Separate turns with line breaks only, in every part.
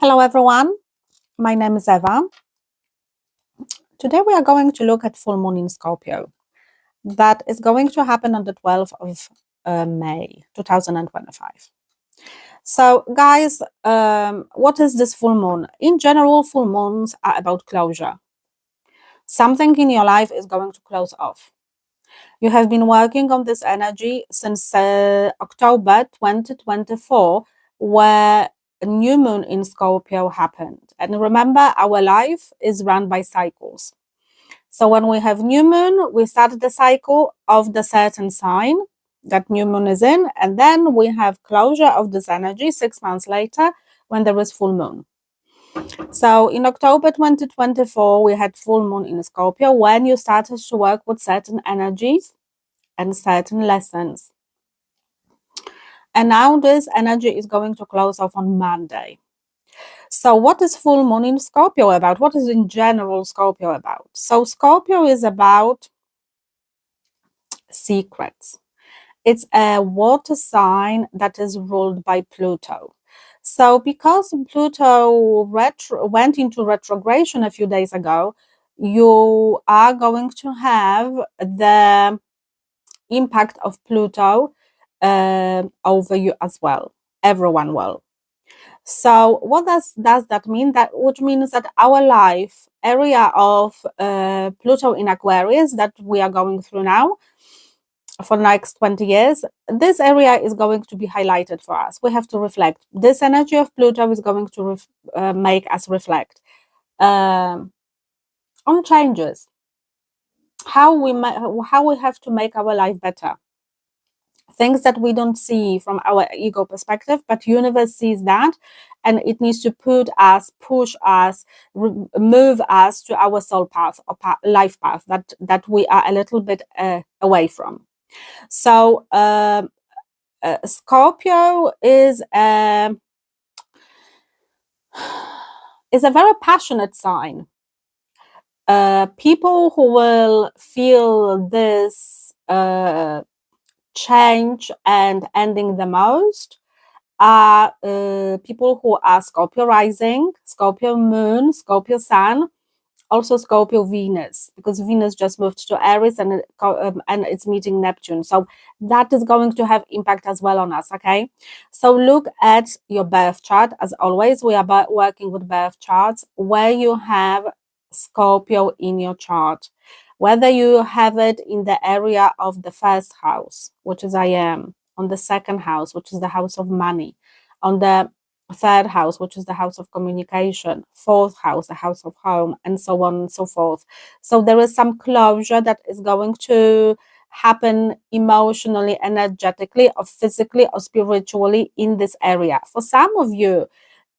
Hello everyone, my name is Eva. Today we are going to look at full moon in Scorpio. That is going to happen on the 12th of May 2025. So guys, what is this full moon? In general, full moons are about closure. Something in your life is going to close off. You have been working on this energy since October 2024, where a new moon in Scorpio happened. And remember, our life is run by cycles. So when we have new moon, we start the cycle of the certain sign that new moon is in, and then we have closure of this energy 6 months later when there is full moon. So in October 2024, we had full moon in Scorpio when you started to work with certain energies and certain lessons. And now this energy is going to close off on Monday. So what is full moon in Scorpio about? What is in general Scorpio about? So Scorpio is about secrets. It's a water sign that is ruled by Pluto. So because Pluto went into retrogression a few days ago, you are going to have the impact of Pluto over you as well. Everyone will. So what does that mean? Which means that our life area of Pluto in Aquarius that we are going through now for the next 20 years, this area is going to be highlighted for us. We have to reflect. This energy of Pluto is going to make us reflect on changes, how we have to make our life better. Things that we don't see from our ego perspective, but universe sees that, and it needs to push us, move us to our soul path or life path that we are a little bit away from. So Scorpio is a very passionate sign. People who will feel this change and ending the most are people who are Scorpio rising, Scorpio moon, Scorpio sun, also Scorpio Venus, because Venus just moved to Aries and it's meeting Neptune. So that is going to have impact as well on us, okay? So look at your birth chart. As always, we are working with birth charts where you have Scorpio in your chart. Whether you have it in the area of the first house, which is I am, on the second house, which is the house of money, on the third house, which is the house of communication, fourth house, the house of home, and so on and so forth. So there is some closure that is going to happen emotionally, energetically, or physically, or spiritually in this area. For some of you,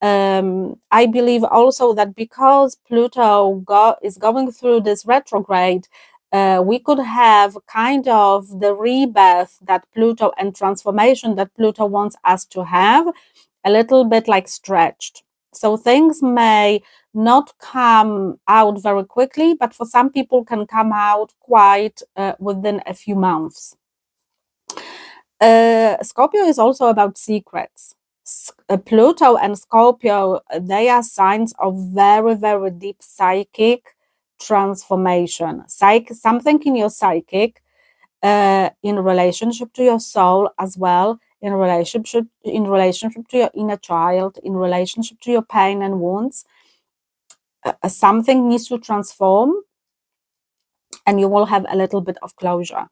I believe also that because Pluto is going through this retrograde, we could have kind of the rebirth that Pluto and transformation that Pluto wants us to have a little bit like stretched. So things may not come out very quickly, but for some people can come out quite within a few months. Scorpio is also about secrets. Pluto and Scorpio, they are signs of very, very deep psychic transformation. Something in your psychic, in relationship to your soul as well, in relationship to your inner child, in relationship to your pain and wounds. Something needs to transform, and you will have a little bit of closure.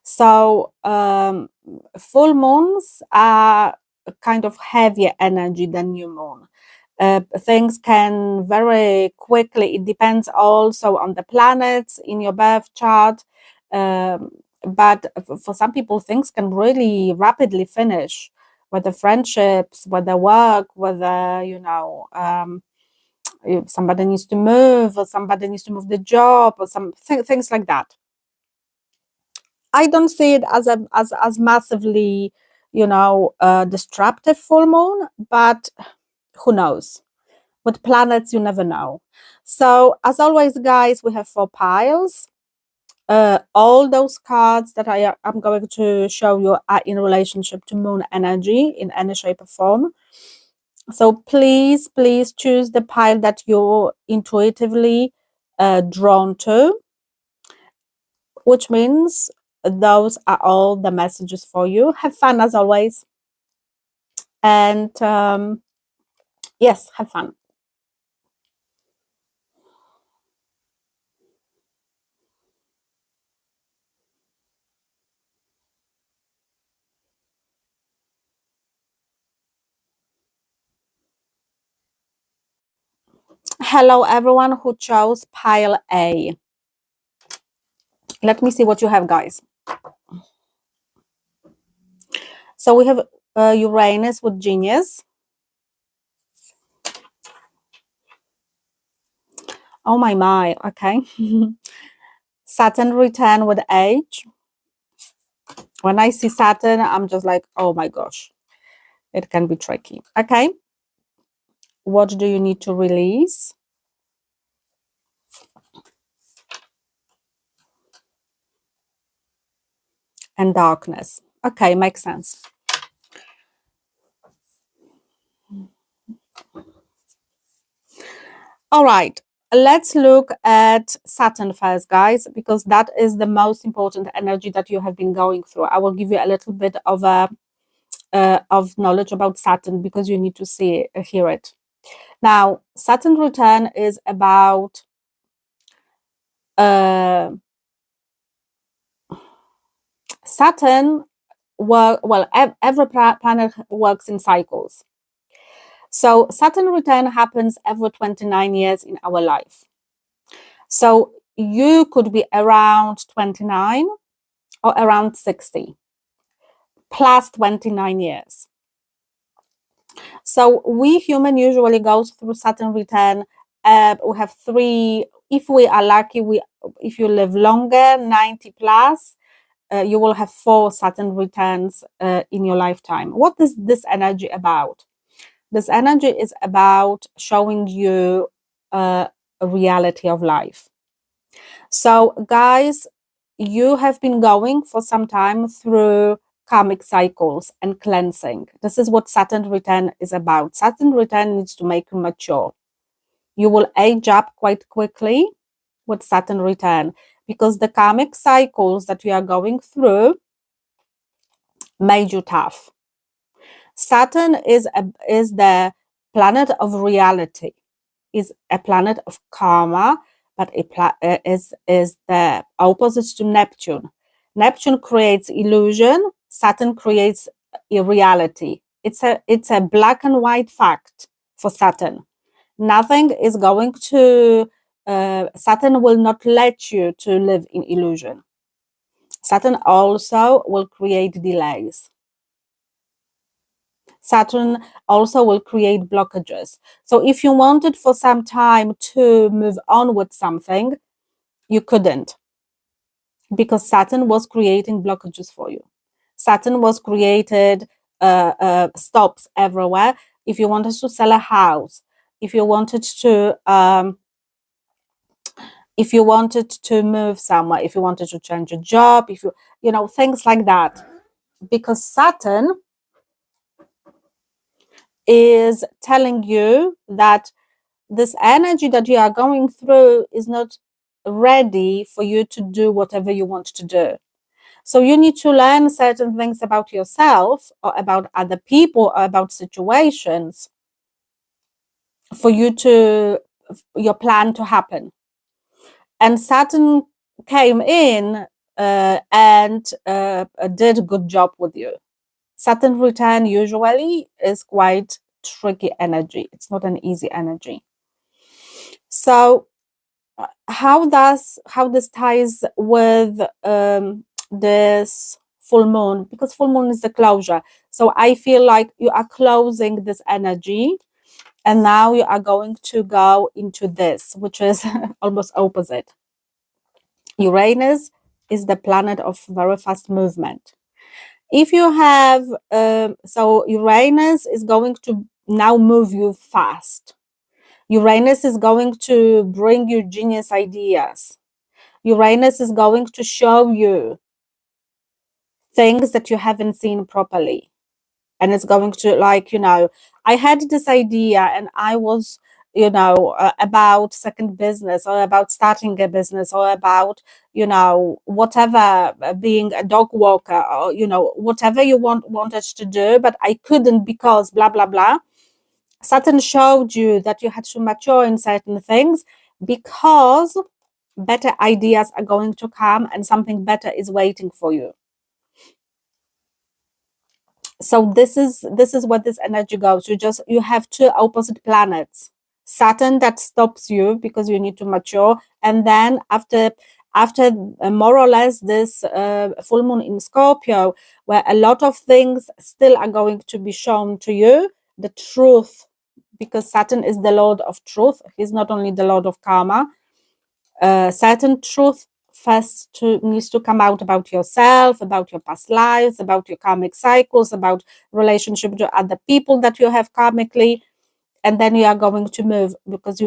So full moons are kind of heavier energy than new moon. Things can very quickly, it depends also on the planets in your birth chart, but for some people things can really rapidly finish, whether friendships, whether work, whether if somebody needs to move, or somebody needs to move the job, or things like that. I don't see it as massively, disruptive full moon, but who knows? With planets, you never know. So as always, guys, we have 4 piles. All those cards that I'm going to show you are in relationship to moon energy in any shape or form. So please, please choose the pile that you're intuitively drawn to, which means those are all the messages for you. Have fun as always. And yes, have fun. Hello, everyone who chose pile A. Let me see what you have, guys. So we have Uranus with Genius. Oh my, okay. Saturn return with Age. When I see Saturn, I'm just like, oh my gosh, it can be tricky. Okay. What do you need to release? And darkness. Okay, makes sense. All right, let's look at Saturn first, guys, because that is the most important energy that you have been going through. I will give you a little bit of knowledge about Saturn because you need to see it, hear it. Now, Saturn return is about Saturn. Every planet works in cycles. So Saturn return happens every 29 years in our life. So you could be around 29 or around 60 plus 29 years. So we human usually goes through Saturn return. We have three. If we are lucky, if you live longer, 90 plus, you will have 4 Saturn returns in your lifetime. What is this energy about? This energy is about showing you a reality of life. So, guys, you have been going for some time through karmic cycles and cleansing. This is what Saturn return is about. Saturn return needs to make you mature. You will age up quite quickly with Saturn return because the karmic cycles that you are going through made you tough. Saturn is the planet of reality, is a planet of karma, but is the opposite to Neptune. Neptune creates illusion. Saturn creates a reality. It's a black and white fact for Saturn. Nothing is going to Saturn will not let you to live in illusion. Saturn also will create delays. Saturn also will create blockages. So if you wanted for some time to move on with something, you couldn't because Saturn was creating blockages for you. Saturn was created stops everywhere. If you wanted to sell a house, if you wanted to move somewhere, if you wanted to change a job, if things like that, because Saturn is telling you that this energy that you are going through is not ready for you to do whatever you want to do. So you need to learn certain things about yourself or about other people or about situations for your plan to happen. And Saturn came in and did a good job with you. Saturn return usually is quite tricky energy. It's not an easy energy. So how this ties with this full moon, because full moon is the closure. So I feel like you are closing this energy and now you are going to go into this, which is almost opposite. Uranus is the planet of very fast movement. If you have so Uranus is going to now move you fast. Uranus is going to bring you genius ideas. Uranus is going to show you things that you haven't seen properly. And it's going to, like, I had this idea, and I was, about second business, or about starting a business, or about, whatever, being a dog walker, or, whatever you wanted to do, but I couldn't because blah, blah, blah. Saturn showed you that you had to mature in certain things, because better ideas are going to come and something better is waiting for you. So this is what this energy goes. You have two opposite planets. Saturn that stops you because you need to mature, and then after more or less this full moon in Scorpio, where a lot of things still are going to be shown to you, the truth, because Saturn is the lord of truth. He's not only the lord of karma. Certain truth first needs to come out about yourself, about your past lives, about your karmic cycles, about relationship to other people that you have karmically, and then you are going to move, because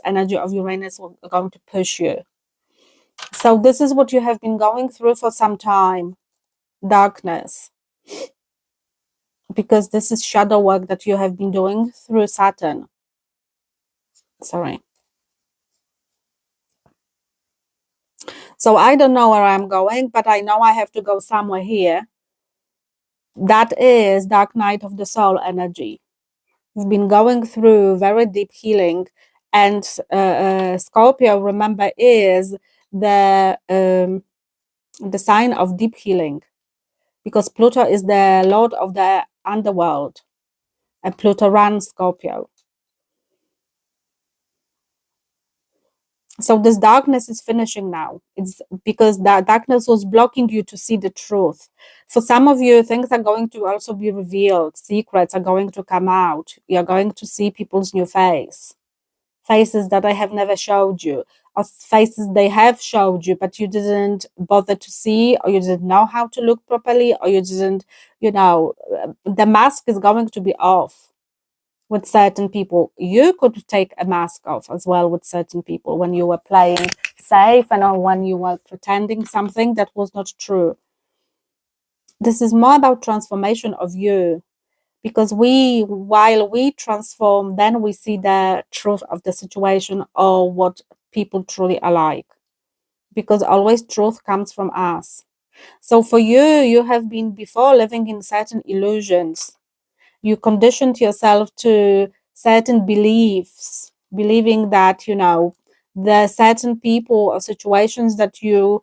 energy of Uranus will going to push you. So this is what you have been going through for some time, darkness, because this is shadow work that you have been doing through Saturn. Sorry. So I don't know where I'm going, but I know I have to go somewhere here. That is dark night of the soul energy. We've been going through very deep healing, and Scorpio, remember, is the sign of deep healing, because Pluto is the lord of the underworld, and Pluto runs Scorpio. So this darkness is finishing now. It's because that darkness was blocking you to see the truth. For some of you, things are going to also be revealed. Secrets are going to come out. You're going to see people's new faces that I have never showed you, or faces they have showed you, but you didn't bother to see, or you didn't know how to look properly, or you didn't, the mask is going to be off. With certain people, you could take a mask off as well with certain people when you were playing safe, and when you were pretending something that was not true. This is more about transformation of you, because while we transform, then we see the truth of the situation, or what people truly are like, because always truth comes from us. So for you have been before living in certain illusions. You conditioned yourself to certain beliefs, believing that the certain people or situations that you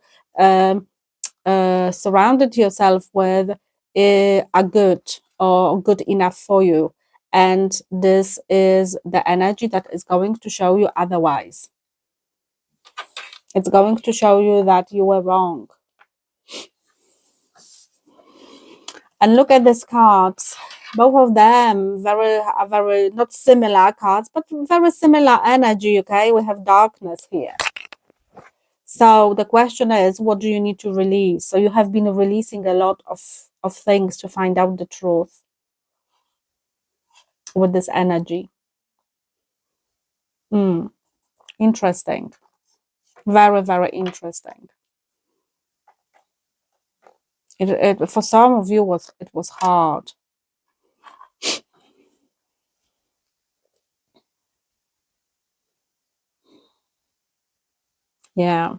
surrounded yourself with are good, or good enough for you, and this is the energy that is going to show you otherwise. It's going to show you that you were wrong. And look at these cards. Both of them are very not similar cards, but very similar energy. Okay, we have darkness here. So the question is, what do you need to release? So you have been releasing a lot of things to find out the truth with this energy. Interesting. Very, very interesting. It for some of you it was hard. Yeah.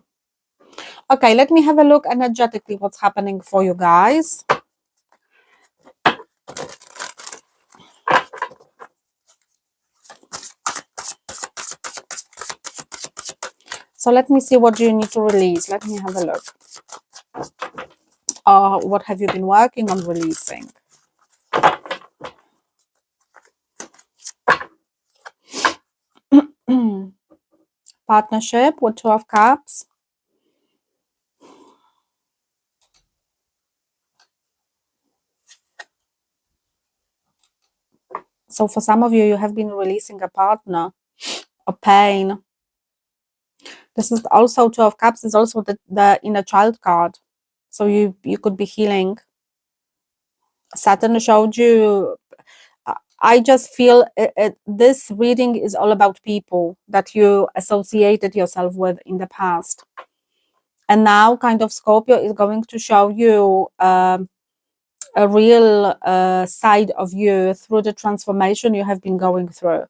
Okay, let me have a look energetically what's happening for you guys. So let me see, what do you need to release? Let me have a look. What have you been working on releasing? Partnership with Two of Cups. So for some of you, you have been releasing a partner, a pain. This is also Two of Cups is also the inner child card. So you could be healing. Saturn showed you. I just feel this reading is all about people that you associated yourself with in the past. And now kind of Scorpio is going to show you a real side of you through the transformation you have been going through.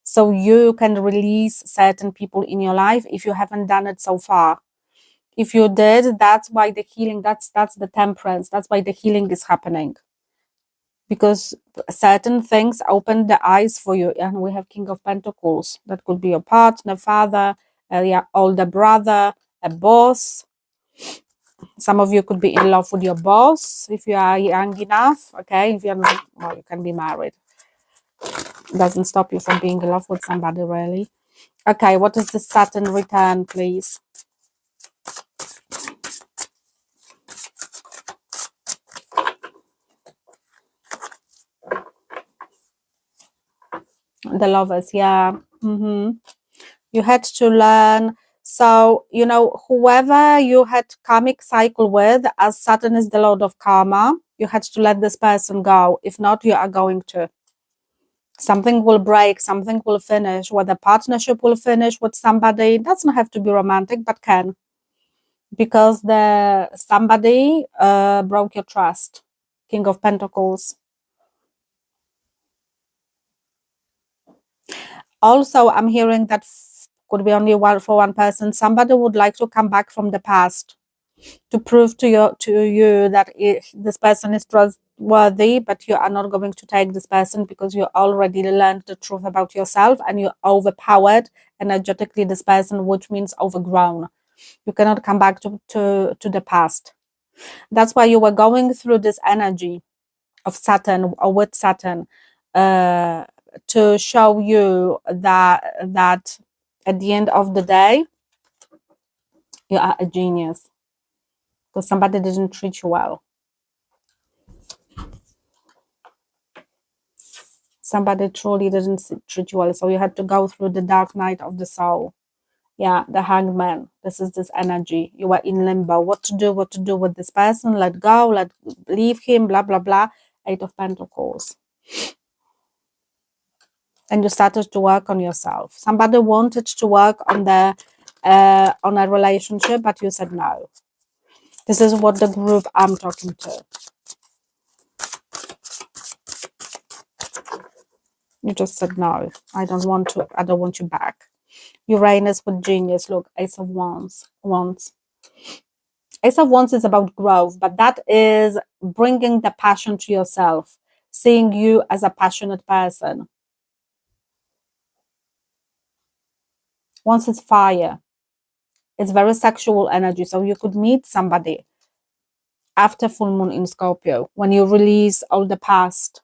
So you can release certain people in your life if you haven't done it so far. If you did, that's why the healing, that's the temperance, that's why the healing is happening. Because certain things open the eyes for you. And we have King of Pentacles. That could be your partner, father, older brother, a boss. Some of you could be in love with your boss if you are young enough. Okay, if you're not, well, you can be married. Doesn't stop you from being in love with somebody, really. Okay, what is the Saturn return, please? The Lovers, yeah. You had to learn. So, you know, whoever you had karmic cycle with, as Saturn is the Lord of Karma, you had to let this person go. If not, you are going to. Something will break, something will finish, whether partnership will finish with somebody. It doesn't have to be romantic, but can. Because the somebody broke your trust. King of Pentacles. Also, I'm hearing that could be only for one person. Somebody would like to come back from the past to prove to you that this person is trustworthy, but you are not going to take this person because you already learned the truth about yourself and you overpowered energetically this person, which means overgrown. You cannot come back to the past. That's why you were going through this energy of Saturn or with Saturn to show you that at the end of the day, you are a genius because somebody didn't treat you well. Somebody truly didn't treat you well. So you had to go through the dark night of the soul. Yeah, the hangman. This is this energy. You were in limbo. What to do with this person? Let go, leave him, blah, blah, blah. 8 of Pentacles. And you started to work on yourself. Somebody wanted to work on a relationship, but you said no. This is what the group I'm talking to. You just said no. I don't want you back. Uranus with genius. Look, Ace of Wands. Ace of Wands is about growth, but that is bringing the passion to yourself, seeing you as a passionate person. Wands is fire. It's very sexual energy, so you could meet somebody after full moon in Scorpio when you release all the past.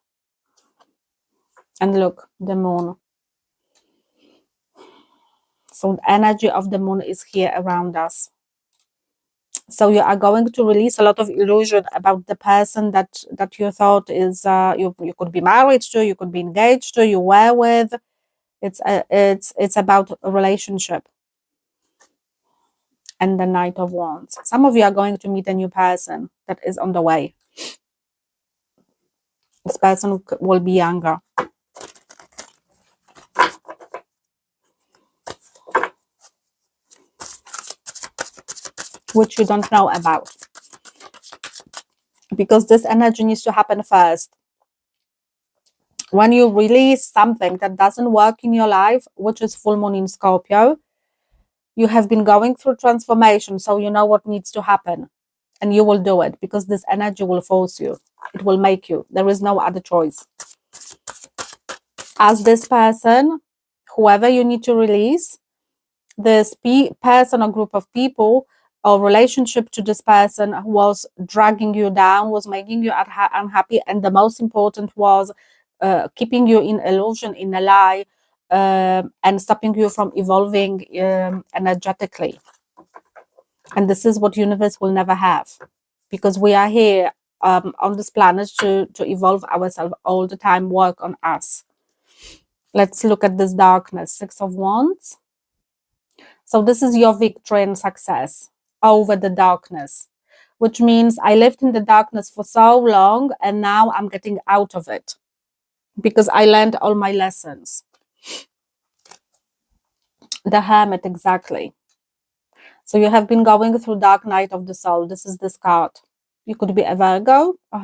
And look, the moon. So the energy of the moon is here around us. So you are going to release a lot of illusion about the person that you thought is you could be married to, you could be engaged to, you were with. It's about a relationship. And the Knight of Wands. Some of you are going to meet a new person that is on the way. This person will be younger. Which you don't know about. Because this energy needs to happen first. When you release something that doesn't work in your life, which is full moon in Scorpio, you have been going through transformation, so you know what needs to happen. And you will do it because this energy will force you. It will make you. There is no other choice. As this person, whoever you need to release, this person or group of people or relationship to this person was dragging you down, was making you unhappy, and the most important was keeping you in illusion, in a lie, and stopping you from evolving energetically. And this is what universe will never have, because we are here on this planet to evolve ourselves all the time, work on us. Let's look at this darkness. 6 of Wands. So this is your victory and success over the darkness, which means I lived in the darkness for so long and now I'm getting out of it because I learned all my lessons. The Hermit, exactly. So you have been going through dark night of the soul. This is this card. You could be a Virgo. I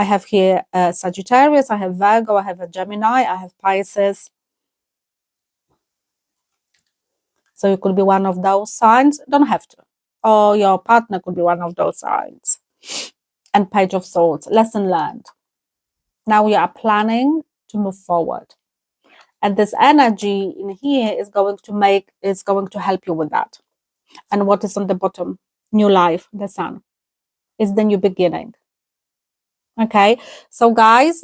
have here Sagittarius, I have Virgo, I have a Gemini, I have Pisces. So you could be one of those signs, don't have to. Or your partner could be one of those signs. And Page of Swords, lesson learned. Now you are planning to move forward. And this energy in here is going to help you with that. And what is on the bottom? New life, the sun. Is the new beginning. Okay, so guys,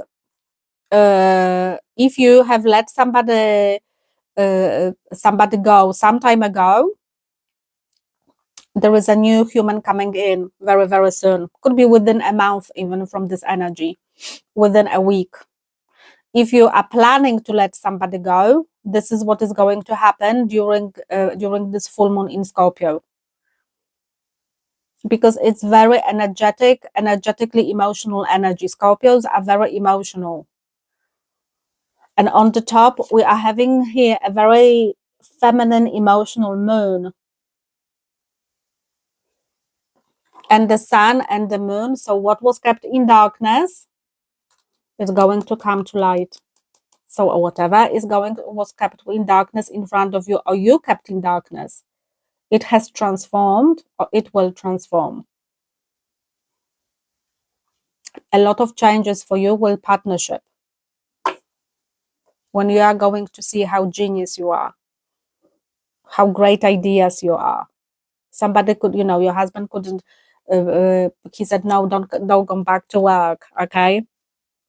if you have let somebody go some time ago, there is a new human coming in very, very soon. Could be within a month, even from this energy, within a week. If you are planning to let somebody go, this is what is going to happen during this full moon in Scorpio. Because it's very energetically emotional energy. Scorpios are very emotional. And on the top, we are having here a very feminine, emotional moon. And the sun and the moon. So what was kept in darkness is going to come to light. So whatever was kept in darkness in front of you, or you kept in darkness, it has transformed, or it will transform. A lot of changes for you will partnership. When you are going to see how genius you are, how great ideas you are. Somebody could, your husband couldn't, he said, no, don't go back to work, okay?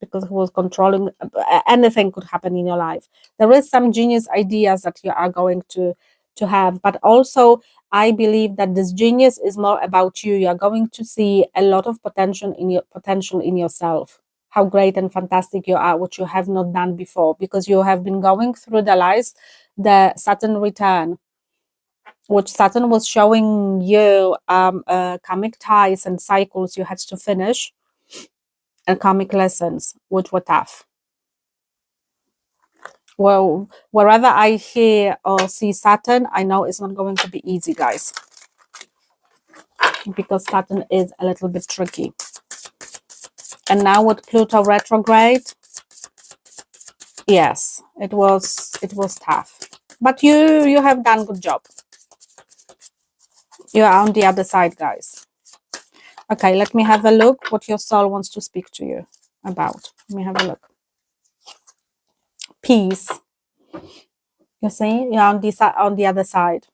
Because he was controlling, anything could happen in your life. There is some genius ideas that you are going to have, but also I believe that this genius is more about you. You are going to see a lot of potential in yourself. How great and fantastic you are, which you have not done before, because you have been going through the Saturn return, which Saturn was showing you karmic ties and cycles you had to finish, and karmic lessons, which were tough. Well, wherever I hear or see Saturn, I know it's not going to be easy, guys, because Saturn is a little bit tricky. And now with Pluto retrograde, yes, it was tough, but you have done good job. You are on the other side, guys. Okay, let me have a look what your soul wants to speak to you about. Let me have a look. Peace. You see, you're on the other side.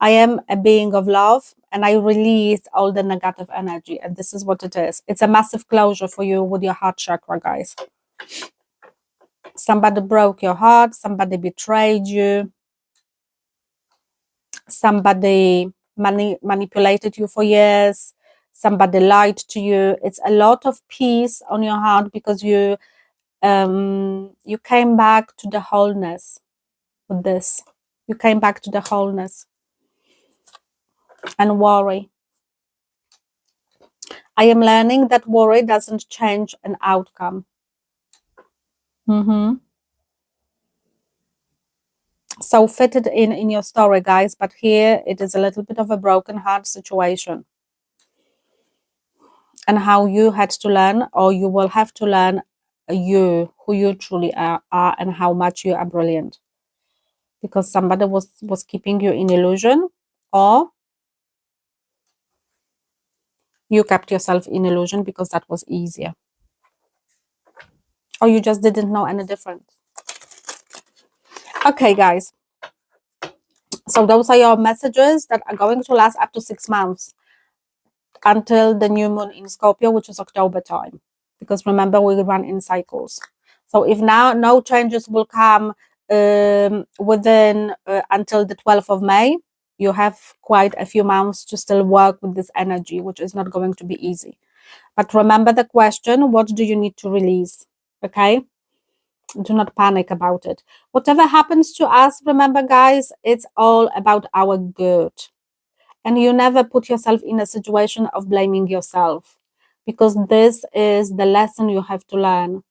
I am a being of love, and I release all the negative energy, and this is what it is. It's a massive closure for you with your heart chakra, guys. Somebody broke your heart, somebody betrayed you, somebody manipulated you for years, somebody lied to you. It's a lot of peace on your heart because you came back to the wholeness with this. You came back to the wholeness. And worry. I am learning that worry doesn't change an outcome. So fit it in your story, guys, but here it is a little bit of a broken heart situation. And how you had to learn, or you will have to learn, who you truly are and how much you are brilliant. Because somebody was keeping you in illusion, or you kept yourself in illusion because that was easier. Or you just didn't know any difference. Okay, guys. So those are your messages that are going to last up to 6 months until the new moon in Scorpio, which is October time. Because remember, we run in cycles. So if now no changes will come within until the 12th of May, you have quite a few months to still work with this energy, which is not going to be easy. But remember the question, what do you need to release? Okay? Do not panic about it. Whatever happens to us, remember, guys, it's all about our good. And you never put yourself in a situation of blaming yourself, because this is the lesson you have to learn.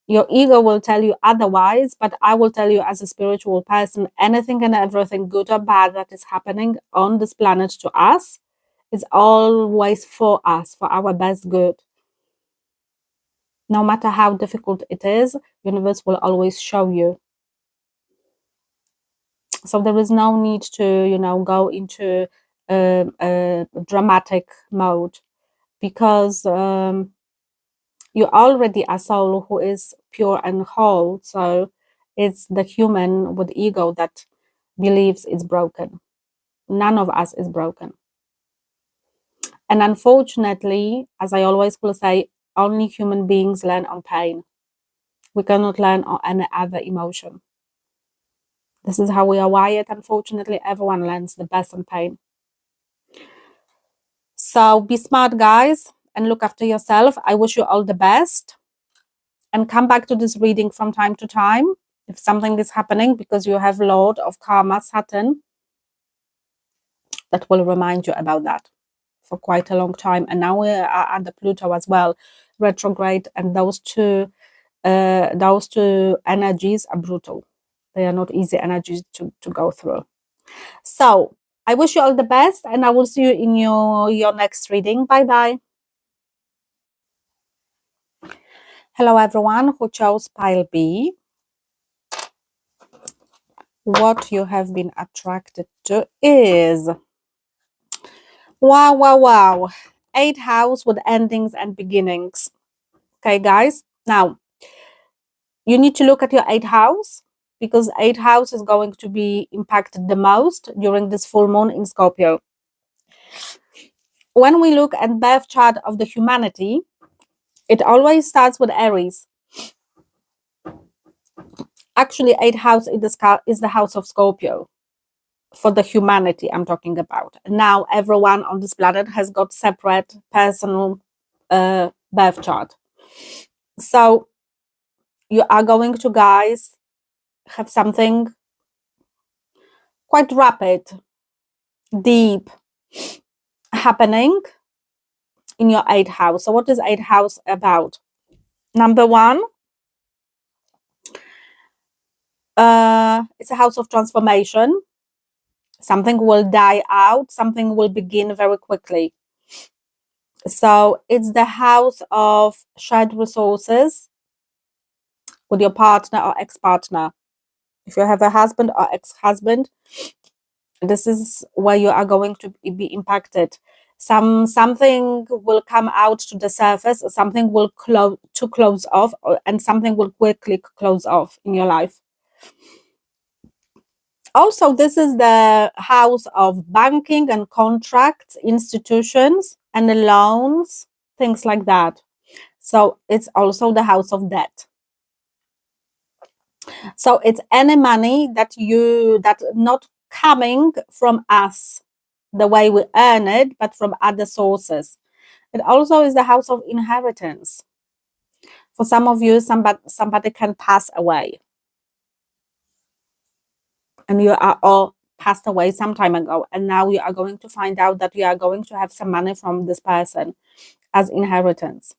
Your ego will tell you otherwise, but I will tell you as a spiritual person, anything and everything good or bad that is happening on this planet to us is always for us, for our best good. No matter how difficult it is, universe will always show you. So there is no need to, go into a dramatic mode, because you're already a soul who is pure and whole. So it's the human with ego that believes it's broken. None of us is broken. And unfortunately, as I always will say, only human beings learn on pain. We cannot learn on any other emotion. This is how we are wired. Unfortunately, everyone learns the best on pain. So be smart, guys, and look after yourself. I wish you all the best. And come back to this reading from time to time if something is happening, because you have Lord of Karma, Saturn, that will remind you about that for quite a long time. And now we are under Pluto as well, retrograde, and those two energies are brutal. They are not easy energies to go through. So I wish you all the best, and I will see you in your next reading. Bye bye. Hello everyone who chose pile B. What you have been attracted to is, wow, 8th house with endings and beginnings. Okay, guys, now you need to look at your 8th house, because 8th house is going to be impacted the most during this full moon in Scorpio. When we look at birth chart of the humanity, it always starts with Aries. Actually, 8th house is the house of Scorpio. For the humanity I'm talking about. Now everyone on this planet has got separate personal birth chart. So you are going to, guys, have something quite rapid, deep happening in your 8th house. So what is 8th house about? Number one, it's a house of transformation. Something will die out, something will begin very quickly. So it's the house of shared resources with your partner or ex-partner. If you have a husband or ex-husband, this is where you are going to be impacted. Something will come out to the surface, or something will close off, and something will quickly close off in your life. Also, this is the house of banking and contracts, institutions and loans, things like that. So it's also the house of debt. So it's any money that not coming from us the way we earn it, but from other sources. It also is the house of inheritance. For some of you, somebody can pass away, and you are all passed away some time ago, and now you are going to find out that you are going to have some money from this person as inheritance.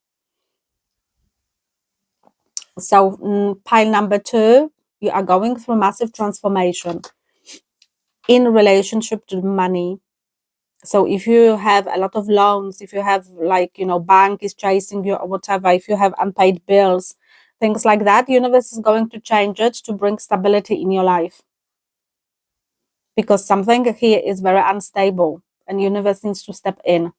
So pile number 2, you are going through massive transformation in relationship to money. So if you have a lot of loans, if you have, like, bank is chasing you or whatever, if you have unpaid bills, things like that, universe is going to change it to bring stability in your life, because something here is very unstable and universe needs to step in.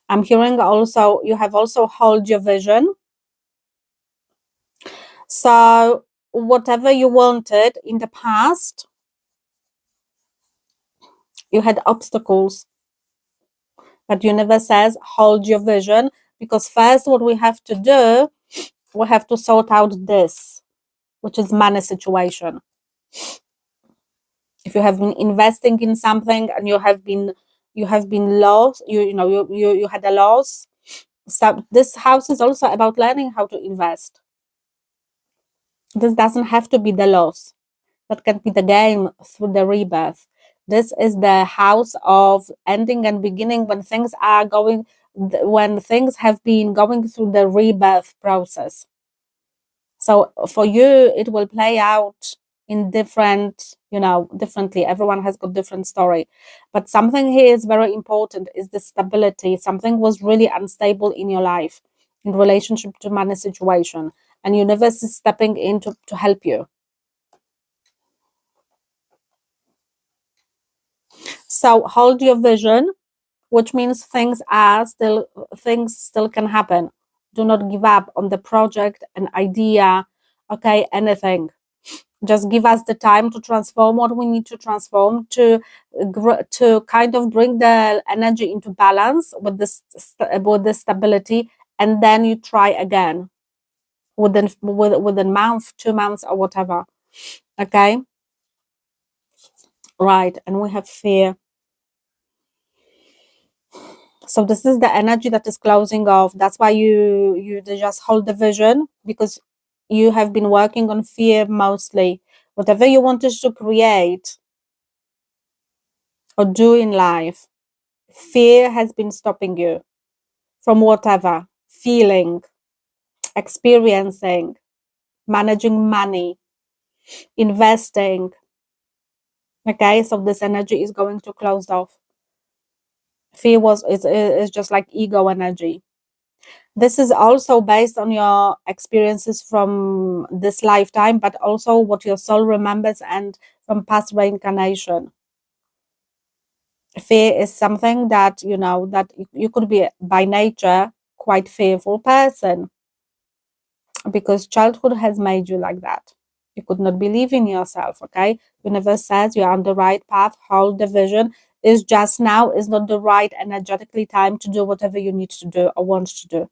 I'm hearing also you have also hold your vision. So whatever you wanted in the past, you had obstacles, but universe says hold your vision, because first what we have to do, we have to sort out this, which is money situation. If you have been investing in something and you have been lost, you had a loss. So this house is also about learning how to invest. This doesn't have to be the loss. That can be the game through the rebirth. This is the house of ending and beginning, when things have been going through the rebirth process. So for you, it will play out in different, differently. Everyone has got different story. But something here is very important, is the stability. Something was really unstable in your life in relationship to money situation, and universe is stepping in to help you. So hold your vision, which means things still can happen. Do not give up on the project, an idea, okay, anything. Just give us the time to transform what we need to transform, to kind of bring the energy into balance with this stability, and then you try again within month, 2 months, or whatever. Okay, right. And we have fear. So this is the energy that is closing off. That's why you just hold the vision, because you have been working on fear mostly. Whatever you wanted to create or do in life, fear has been stopping you from whatever, feeling, experiencing, managing money, investing. Okay, so this energy is going to close off. Fear is just like ego energy. This is also based on your experiences from this lifetime, but also what your soul remembers and from past reincarnation. Fear is something that, that you could be by nature quite fearful person, because childhood has made you like that. You could not believe in yourself, okay? Universe says you're on the right path, hold the vision. Is just now is not the right energetically time to do whatever you need to do or want to do.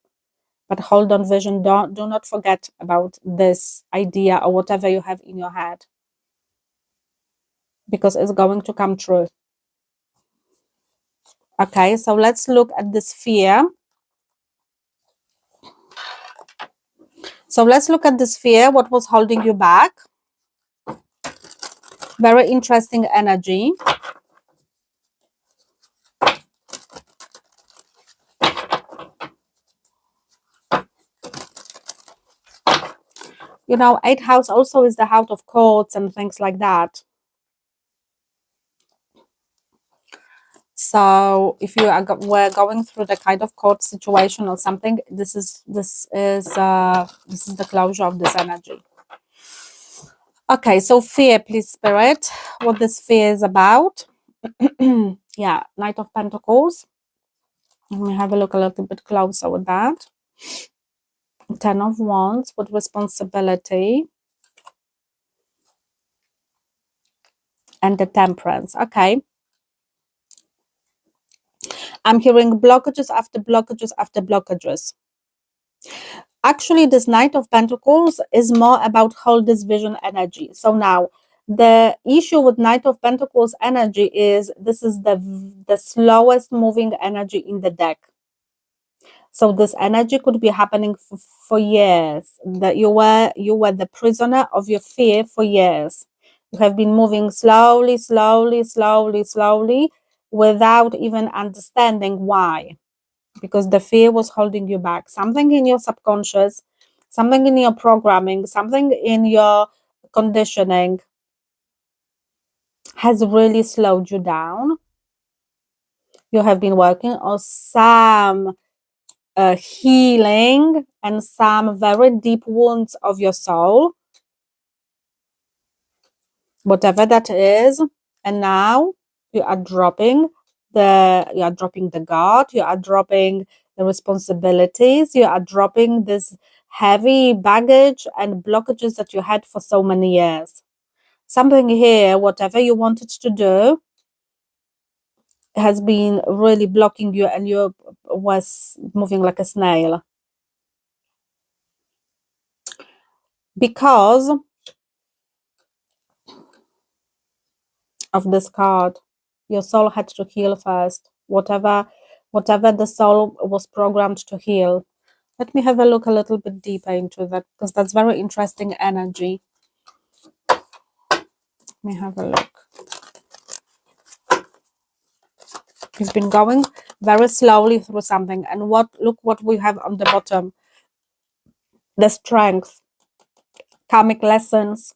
But hold on vision, do not forget about this idea or whatever you have in your head, because it's going to come true. Okay, so let's look at this fear. So let's look at this fear, what was holding you back. Very interesting energy. Eighth house also is the house of courts and things like that. So if you were going through the kind of court situation or something, this is the closure of this energy. Okay, so fear, please, Spirit, what this fear is about. Yeah, Knight of Pentacles. Let me have a look a little bit closer with that. Ten of Wands with responsibility. And the Temperance. Okay. I'm hearing blockages after blockages after blockages. Actually, this Knight of Pentacles is more about hold this vision energy. So now, the issue with Knight of Pentacles energy is this is the slowest moving energy in the deck. So this energy could be happening for years. That you were the prisoner of your fear for years. You have been moving slowly, slowly, slowly, slowly, without even understanding why. Because the fear was holding you back. Something in your subconscious, something in your programming, something in your conditioning has really slowed you down. You have been working on some healing and some very deep wounds of your soul, whatever that is. And now you are dropping the guard, you are dropping the responsibilities, you are dropping this heavy baggage and blockages that you had for so many years. Something here, whatever you wanted to do, has been really blocking you, and you was moving like a snail. Because of this card, your soul had to heal first. Whatever the soul was programmed to heal. Let me have a look a little bit deeper into that, because that's very interesting energy. Let me have a look. You've been going very slowly through something, and look what we have on the bottom. The strength, karmic lessons,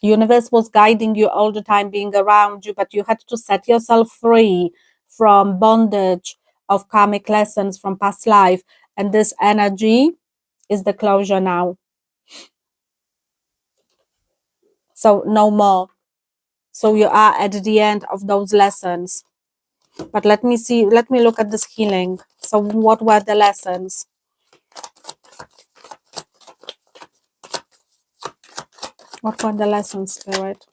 Universe was guiding you all the time, being around you, but you had to set yourself free from bondage of karmic lessons from past life. And this energy is the closure now. So no more. So you are at the end of those lessons. But let me look at this healing. So what were the lessons? What were the lessons, Spirit?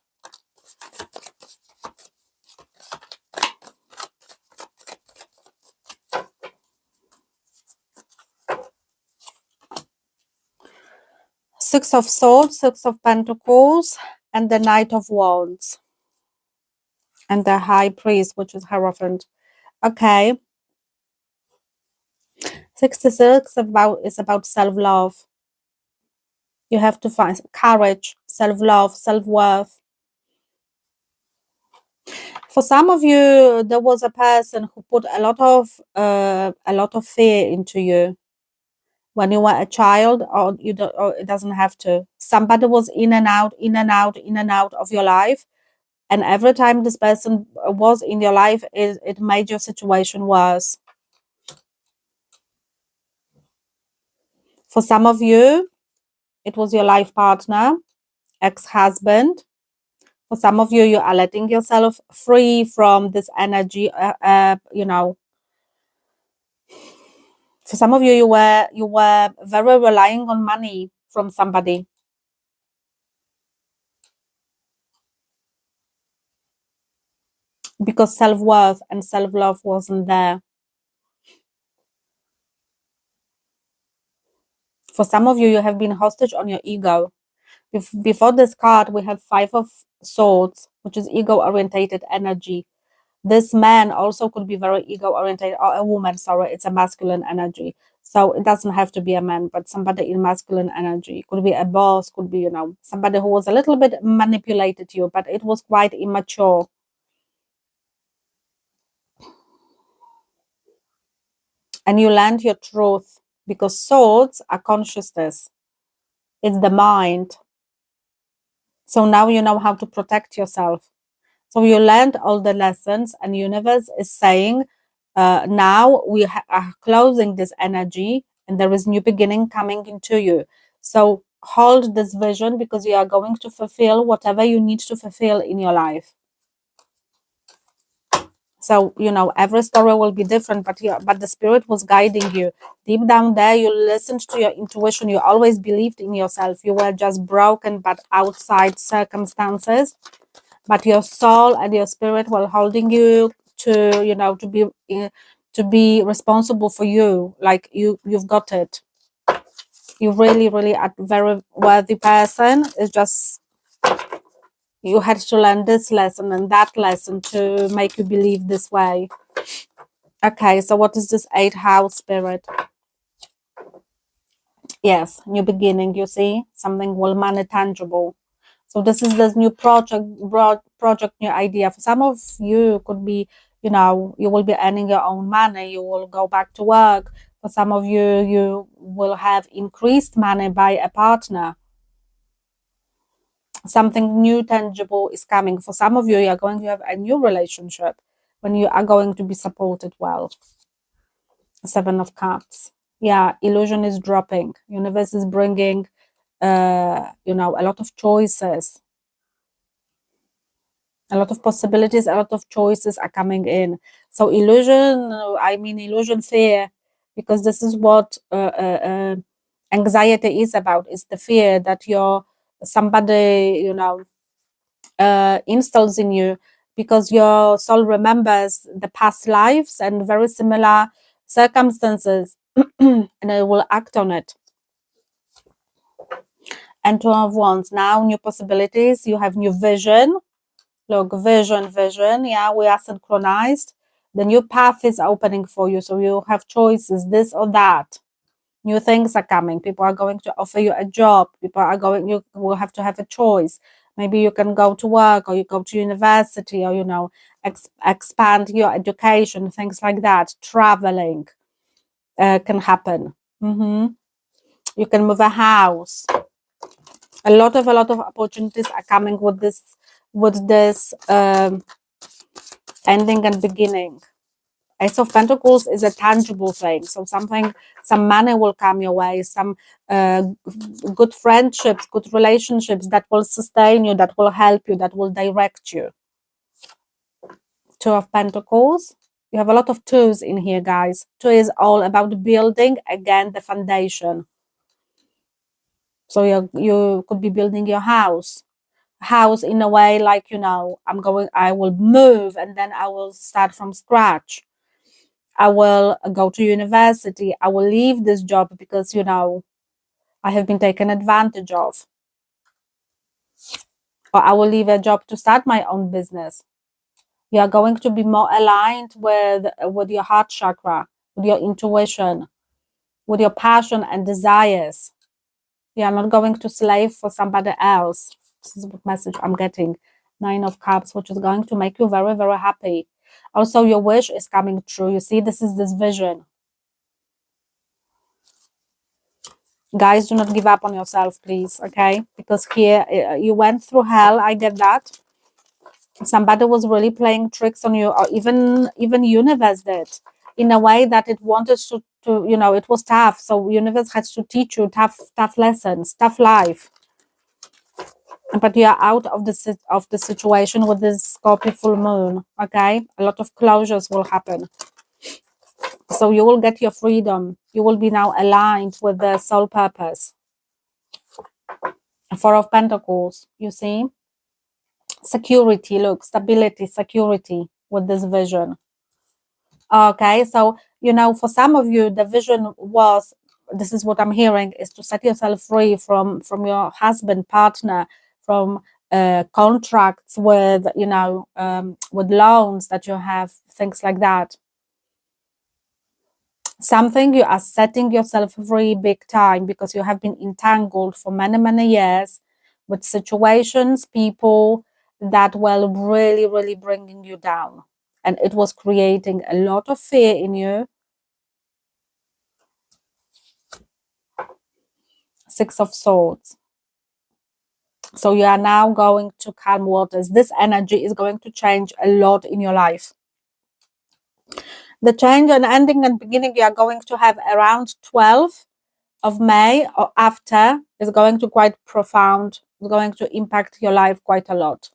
Six of Swords, Six of Pentacles, and the Knight of Wands. And the High Priest, which is Hierophant. Okay. 66 is about self-love. You have to find courage, self-love, self-worth. For some of you, there was a person who put a lot of fear into you when you were a child, or you don't, or it doesn't have to. Somebody was in and out, in and out, in and out of your life, and every time this person was in your life, it made your situation worse. For some of you, it was your life partner, ex-husband. For some of you, you are letting yourself free from this energy. For some of you, you were very relying on money from somebody, because self-worth and self-love wasn't there. For some of you, you have been hostage on your ego. Before this card, we have Five of Swords, which is ego-orientated energy. This man also could be very ego-oriented, or a woman, sorry, it's a masculine energy. So it doesn't have to be a man, but somebody in masculine energy. Could be a boss, could be, somebody who was a little bit manipulated you, but it was quite immature. And you learned your truth, because swords are consciousness. It's the mind. So now you know how to protect yourself. So you learned all the lessons, and universe is saying, now we are closing this energy, and there is new beginning coming into you. So hold this vision, because you are going to fulfill whatever you need to fulfill in your life. So, every story will be different, but the spirit was guiding you. Deep down there, you listened to your intuition. You always believed in yourself. You were just broken, but outside circumstances. But your soul and your spirit were holding you to, to be responsible for you. Like you've got it. You really, really are a very worthy person. It's just you had to learn this lesson and that lesson to make you believe this way. Okay, so what is this 8th house, Spirit? Yes, new beginning, you see? Something will money tangible. So this is this new project, new idea. For some of you, could be, you will be earning your own money. You will go back to work. For some of you, you will have increased money by a partner. Something new, tangible is coming. For some of you, you are going to have a new relationship when you are going to be supported well. 7 of Cups. Yeah, illusion is dropping. Universe is bringing, a lot of choices. A lot of possibilities, a lot of choices are coming in. So illusion fear, because this is what anxiety is about. It's the fear that somebody, installs in you, because your soul remembers the past lives and very similar circumstances, and it will act on it. And 2 of Wands, now new possibilities. You have new vision. Look, vision. Yeah, we are synchronized. The new path is opening for you, so you have choices, this or that. New things are coming. People are going to offer you a job. You will have to have a choice. Maybe you can go to work, or you go to university, or expand your education, things like that. Traveling can happen. You can move a house. A lot of opportunities are coming with this ending and beginning. Ace of Pentacles is a tangible thing, so some money will come your way, some good friendships, good relationships that will sustain you, that will help you, that will direct you. Two of Pentacles. You have a lot of twos in here, guys. Two is all about building, again, the foundation. So you could be building your house in a way like, I will move and then I will start from scratch. I will go to university. I will leave this job because, I have been taken advantage of. Or I will leave a job to start my own business. You are going to be more aligned with your heart chakra, with your intuition, with your passion and desires. You are not going to slave for somebody else. This is the message I'm getting. Nine of Cups, which is going to make you very, very happy. Also, your wish is coming true. You see, this is this vision. Guys, do not give up on yourself, please, okay? Because here, you went through hell, I get that. Somebody was really playing tricks on you, or even universe did, in a way that it wanted to it was tough. So universe has to teach you tough lessons, tough life. But you are out of the situation with this Scorpio full moon, okay? A lot of closures will happen. So you will get your freedom. You will be now aligned with the soul purpose. Four of Pentacles, you see? Security, look, stability, security with this vision. Okay, so, for some of you, the vision was, this is what I'm hearing, is to set yourself free from your husband, partner, from contracts with, with loans that you have, things like that. Something you are setting yourself free big time because you have been entangled for many, many years with situations, people that were really, really bringing you down. And it was creating a lot of fear in you. Six of Swords. So you are now going to calm waters. This energy is going to change a lot in your life. The change and ending and beginning you are going to have around 12th of May or after is going to quite profound. It's going to impact your life quite a lot,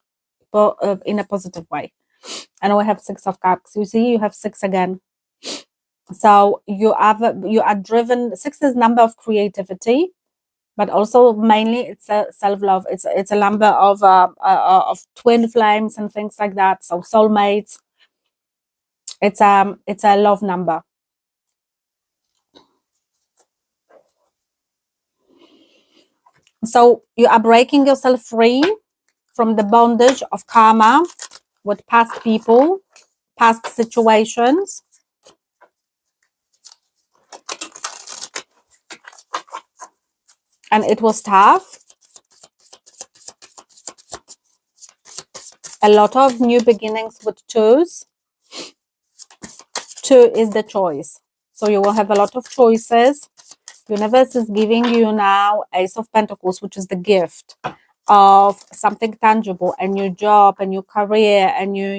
but in a positive way. And we have Six of Cups. You see, you have six again. So you are driven. Six is number of creativity, but also mainly it's a self-love. It's a number of twin flames and things like that. So soulmates. It's a love number. So you are breaking yourself free from the bondage of karma with past people, past situations. And it was tough. A lot of new beginnings with twos. Two is the choice. So you will have a lot of choices. Universe is giving you now Ace of Pentacles, which is the gift of something tangible, a new job, a new career, a new,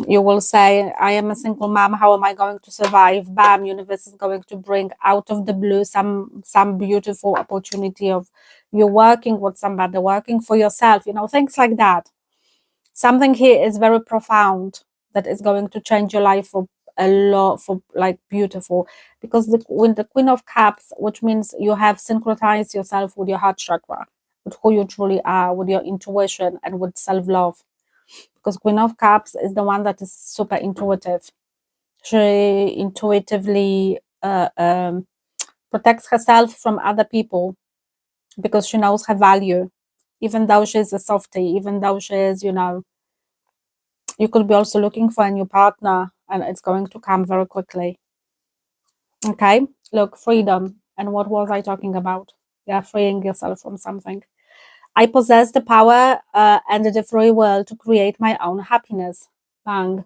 you will say, I am a single mom, how am I going to survive? Bam, universe is going to bring out of the blue some beautiful opportunity of you working with somebody, working for yourself, things like that. Something here is very profound that is going to change your life for a lot, for like beautiful, because with the Queen of Cups, which means you have synchronized yourself with your heart chakra, with who you truly are, with your intuition and with self-love. Because Queen of Cups is the one that is super intuitive. She intuitively protects herself from other people because she knows her value, even though she's a softie, even though she is, you could be also looking for a new partner and it's going to come very quickly. Okay, look, freedom. And what was I talking about? Yeah, freeing yourself from something. I possess the power and the free will to create my own happiness. Bang.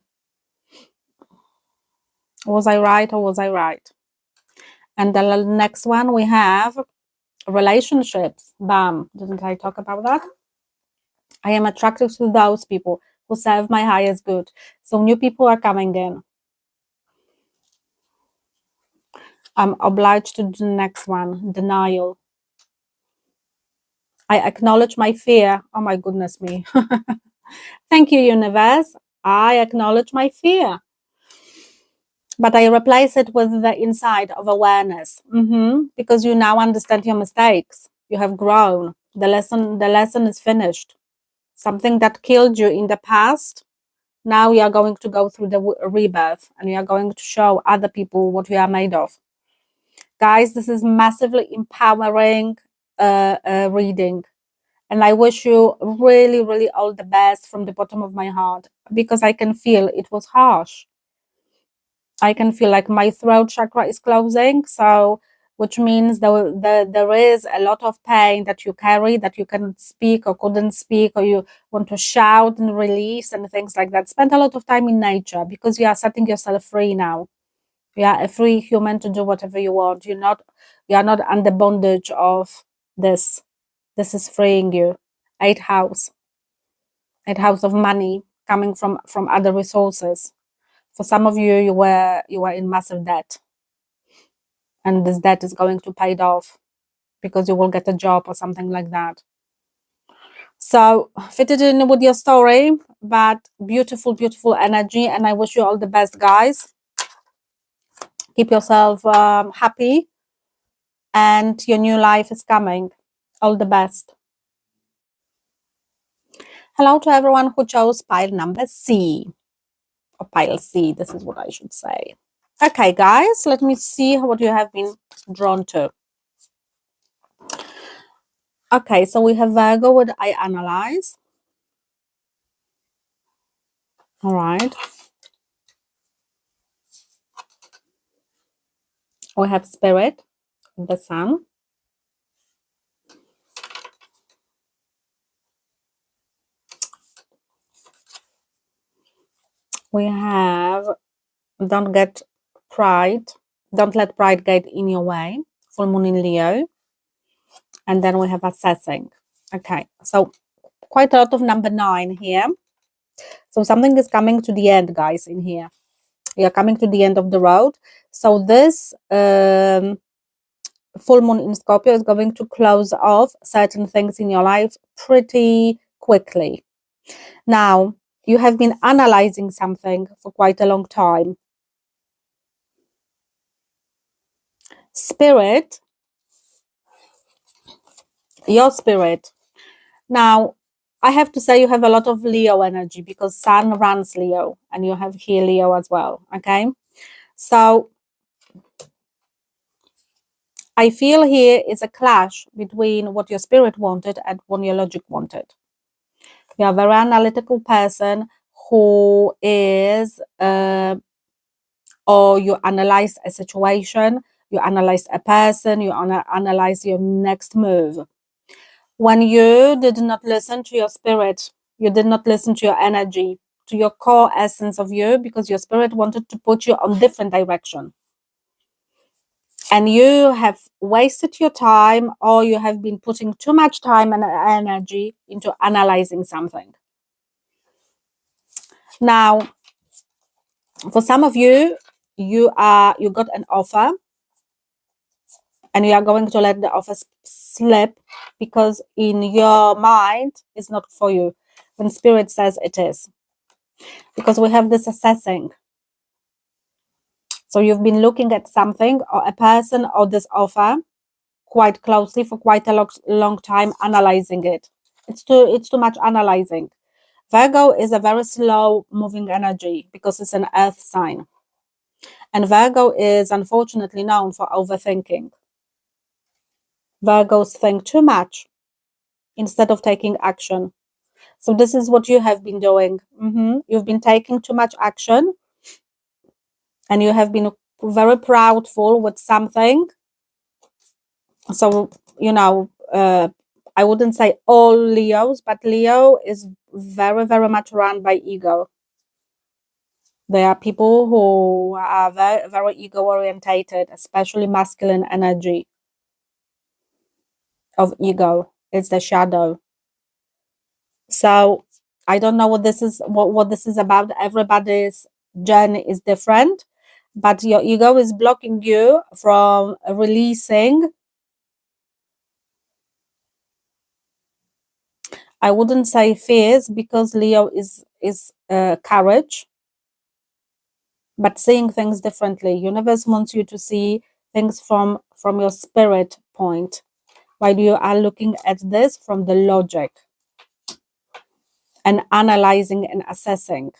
Was I right or was I right? And the next one we have Relationships, bam, didn't I talk about that? I am attracted to those people who serve my highest good. So new people are coming in. I'm obliged to do the next one, denial. I acknowledge my fear. Oh my goodness me. Thank you, universe. I acknowledge my fear. But I replace it with the insight of awareness. Because you now understand your mistakes. You have grown. The lesson is finished. Something that killed you in the past, now you are going to go through the rebirth, and you are going to show other people what you are made of. Guys, this is massively empowering reading. And I wish you really, really all the best from the bottom of my heart, because I can feel it was harsh. I can feel like my throat chakra is closing. So, which means there is a lot of pain that you carry, that you can speak or couldn't speak, or you want to shout and release and things like that. Spend a lot of time in nature, because you are setting yourself free now. You are a free human to do whatever you want. You are not under bondage of this. This is freeing you. Eighth house of money coming from other resources. For some of you, you were in massive debt, and this debt is going to pay it off because you will get a job or something like that. So fit it in with your story, but beautiful, beautiful energy, and I wish you all the best, guys. Keep yourself happy, and your new life is coming. All the best. Hello to everyone who chose pile number C, or pile C, this is what I should say. Okay, guys, let me see what you have been drawn to. Okay, so we have Virgo, what I analyze. All right. We have Spirit, the Sun. We have Don't Get Pride. Don't let pride get in your way. Full Moon in Leo. And then we have Assessing. Okay, so quite a lot of number 9 here. So something is coming to the end, guys, in here. You're coming to the end of the road. So this full moon in Scorpio is going to close off certain things in your life pretty quickly. Now, you have been analyzing something for quite a long time. Spirit, your spirit. Now, I have to say you have a lot of Leo energy, because Sun runs Leo, and you have here Leo as well, okay? So I feel here is a clash between what your spirit wanted and what your logic wanted. You are a very analytical person who is, or you analyze a situation, you analyze a person, you analyze your next move. When you did not listen to your spirit, you did not listen to your energy, to your core essence of you, because your spirit wanted to put you on different direction. And you have wasted your time, or you have been putting too much time and energy into analyzing something. Now, for some of you, you got an offer, and you are going to let the offer slip, because in your mind it's not for you, when spirit says it is. Because we have this assessing. So you've been looking at something or a person or this offer quite closely for quite a long time, analyzing it. It's too much analyzing. Virgo is a very slow moving energy, because it's an earth sign. And Virgo is unfortunately known for overthinking. Virgos think too much instead of taking action. So this is what you have been doing. You've been taking too much action, and you have been very proudful with something. So, I wouldn't say all Leos, but Leo is very, very much run by ego. There are people who are very, very ego orientated, especially masculine energy. of ego. It's the shadow. So I don't know what this is, what this is about. Everybody's journey is different, but your ego is blocking you from releasing. I wouldn't say fears, because Leo is courage, but seeing things differently. Universe wants you to see things from your spirit point, while you are looking at this from the logic and analyzing and assessing.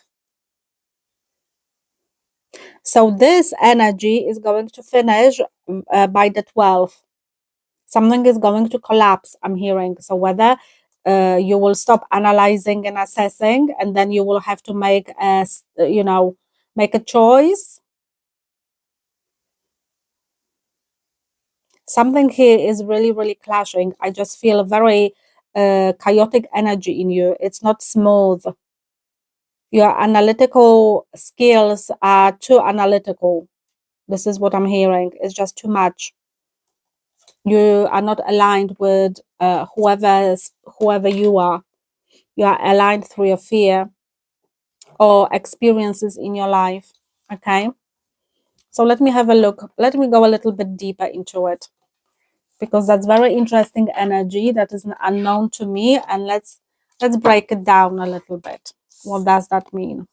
So this energy is going to finish by the 12th. Something is going to collapse, I'm hearing. So whether you will stop analyzing and assessing, and then you will have to make make a choice. Something here is really, really clashing. I just feel a very chaotic energy in you. It's not smooth. Your analytical skills are too analytical. This is what I'm hearing. It's just too much. You are not aligned with whoever you are. You are aligned through your fear or experiences in your life. Okay. So let me have a look. Let me go a little bit deeper into it, because that's very interesting energy that is unknown to me. And let's break it down a little bit. What does that mean?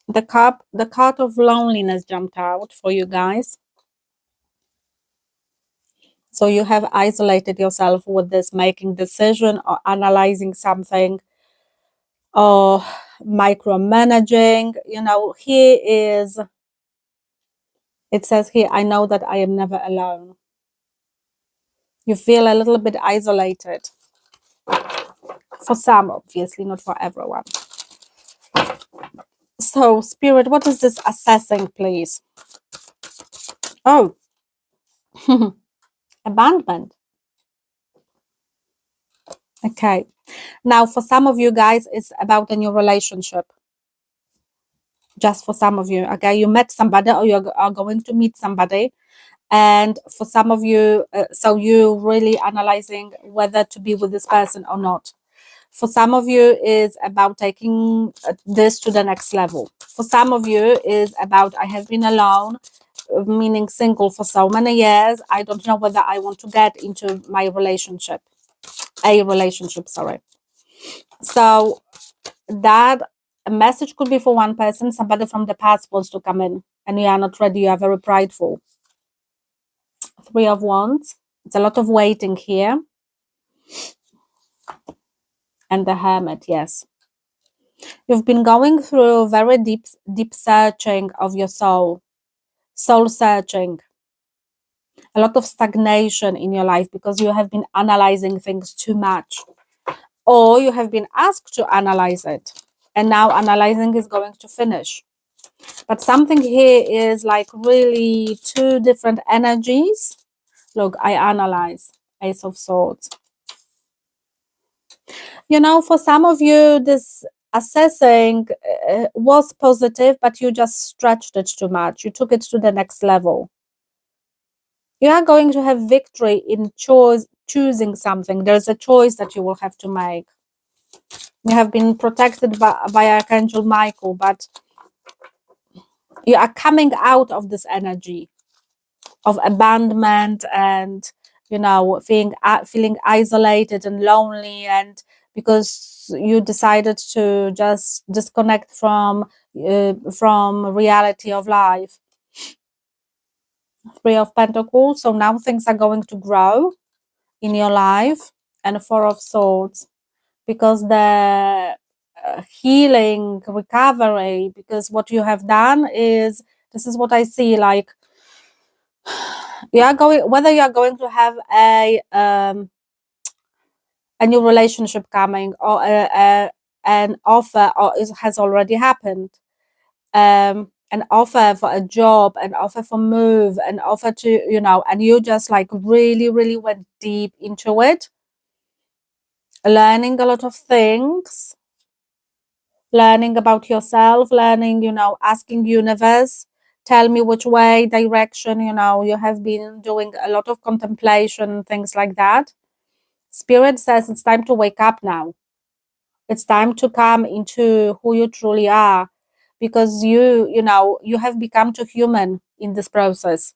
The card of loneliness jumped out for you guys. So you have isolated yourself with this making decision or analyzing something or micromanaging. Here is, it says here, I know that I am never alone. You feel a little bit isolated. For some, obviously, not for everyone. So, Spirit, what is this assessing, please? Oh, abandonment. Okay. Now, for some of you guys, it's about a new relationship. Just for some of you, okay? You met somebody, or you are going to meet somebody. And for some of you, so you really analyzing whether to be with this person or not. For some of you is about taking this to the next level. For some of you is about, I have been alone, meaning single for so many years. I don't know whether I want to get into my relationship, sorry. So that a message could be for one person. Somebody from the past wants to come in and you are not ready. You are very prideful. 3 of Wands. It's a lot of waiting here. And the Hermit, yes. You've been going through very deep searching of your soul searching. A lot of stagnation in your life because you have been analyzing things too much. Or you have been asked to analyze it. And now analyzing is going to finish. But something here is like really two different energies. Look, I analyze. Ace of Swords. For some of you, this assessing was positive, but you just stretched it too much. You took it to the next level. You are going to have victory in choosing something. There's a choice that you will have to make. You have been protected by Archangel Michael, but you are coming out of this energy of abandonment and feeling isolated and lonely, and because you decided to just disconnect from reality of life. 3 of Pentacles. So now things are going to grow in your life. And 4 of Swords, because the healing, recovery, because what you have done is, this is what I see, like whether you are going to have a new relationship coming, or an offer, or it has already happened, an offer for a job, an offer for move, an offer to, and you just like really, really went deep into it, learning a lot of things. learning about yourself, learning, you know, asking universe, tell me which way, direction, you know, you have been doing a lot of contemplation, things like that. Spirit says it's time to wake up now. It's time to come into who you truly are, because you know, you have become too human in this process.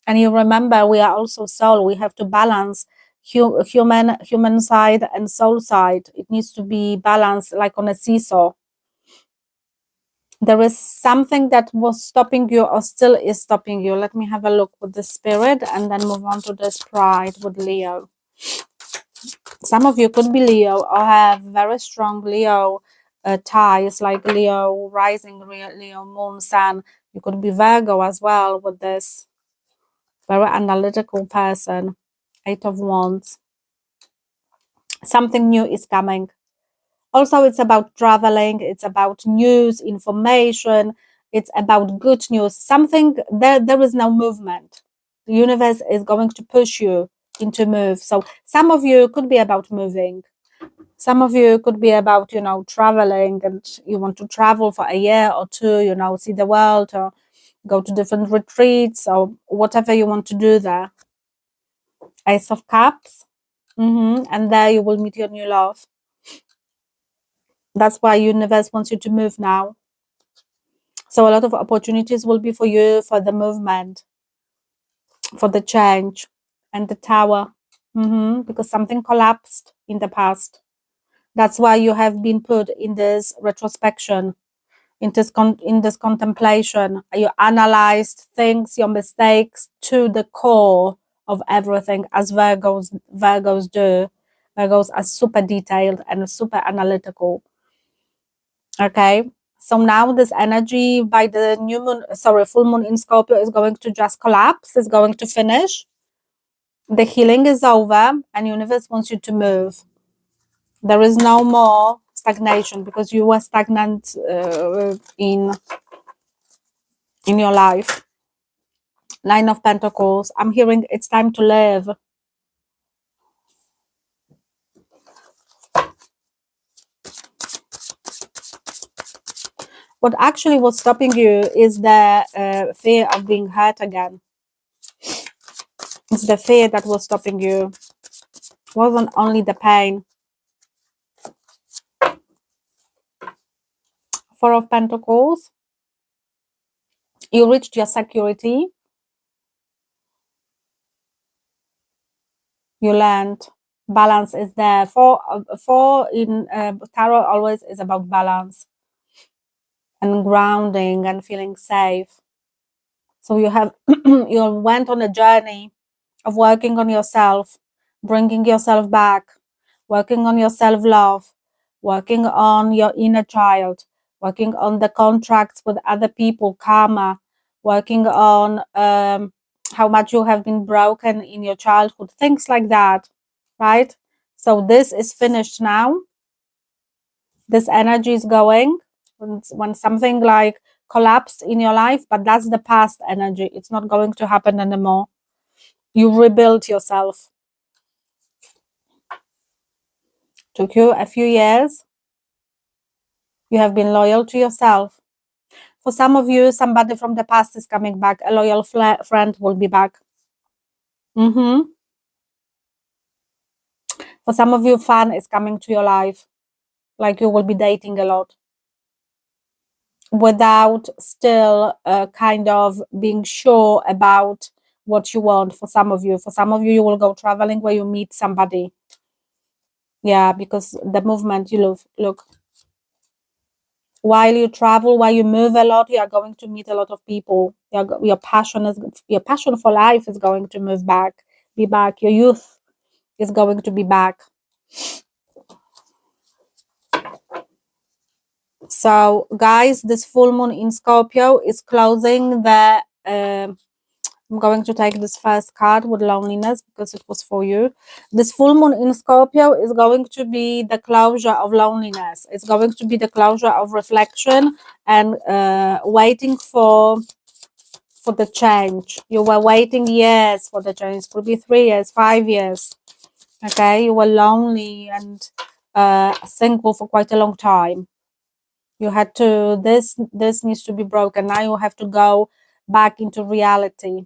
And you remember, we are also soul. We have to balance human side and soul side. It needs to be balanced like on a seesaw. There is something that was stopping you or still is stopping you. Let me have a look with the spirit and then move on to this pride with Leo. Some of you could be Leo or have very strong Leo ties, like Leo rising, Leo moon, sun. You could be Virgo as well with this very analytical person. 8 of Wands. Something new is coming. Also, it's about traveling. It's about news, information. It's about good news. Something, there is no movement. The universe is going to push you into move. So some of you could be about moving. Some of you could be about, you know, traveling, and you want to travel for a year or two, you know, see the world or go to different retreats or whatever you want to do there. Ace of Cups. And there you will meet your new love. That's why universe wants you to move now. So a lot of opportunities will be for you, for the movement, for the change. And the Tower. Because something collapsed in the past. That's why you have been put in this retrospection, in this contemplation. You analyzed things, your mistakes, to the core of everything, as Virgos do. Virgos are super detailed and super analytical. Okay, so now this energy by the full moon in Scorpio is going to just collapse, is going to finish. The healing is over and universe wants you to move. There is no more stagnation, because you were stagnant in your life. 9 of Pentacles. I'm hearing it's time to live. What actually was stopping you is the fear of being hurt again. It's the fear that was stopping you. It wasn't only the pain. 4 of Pentacles. You reached your security. You learned. Balance is there. Four in tarot always is about balance and grounding and feeling safe. So you have you went on a journey of working on yourself, bringing yourself back, working on your self-love, working on your inner child, working on the contracts with other people, karma, working on how much you have been broken in your childhood, things like that, right? So this is finished now. This energy is going when something like collapsed in your life, but that's the past energy. It's not going to happen anymore. You rebuild yourself. Took you a few years. You have been loyal to yourself. For some of you, somebody from the past is coming back. A loyal friend will be back. For some of you, fun is coming to your life. Like you will be dating a lot. Without still kind of being sure about what you want. For some of you. For some of you, you will go traveling where you meet somebody. Yeah, because the movement, you look. While you travel, while you move a lot, you are going to meet a lot of people. Your passion for life is going to be back. Your youth is going to be back. So, guys, this full moon in Scorpio is closing the. I'm going to take this first card with loneliness because it was for you. This full moon in Scorpio is going to be the closure of loneliness. It's going to be the closure of reflection and waiting for the change. You were waiting years for the change. It could be 3 years, 5 years. Okay, you were lonely and single for quite a long time. You had to, this needs to be broken. Now you have to go back into reality.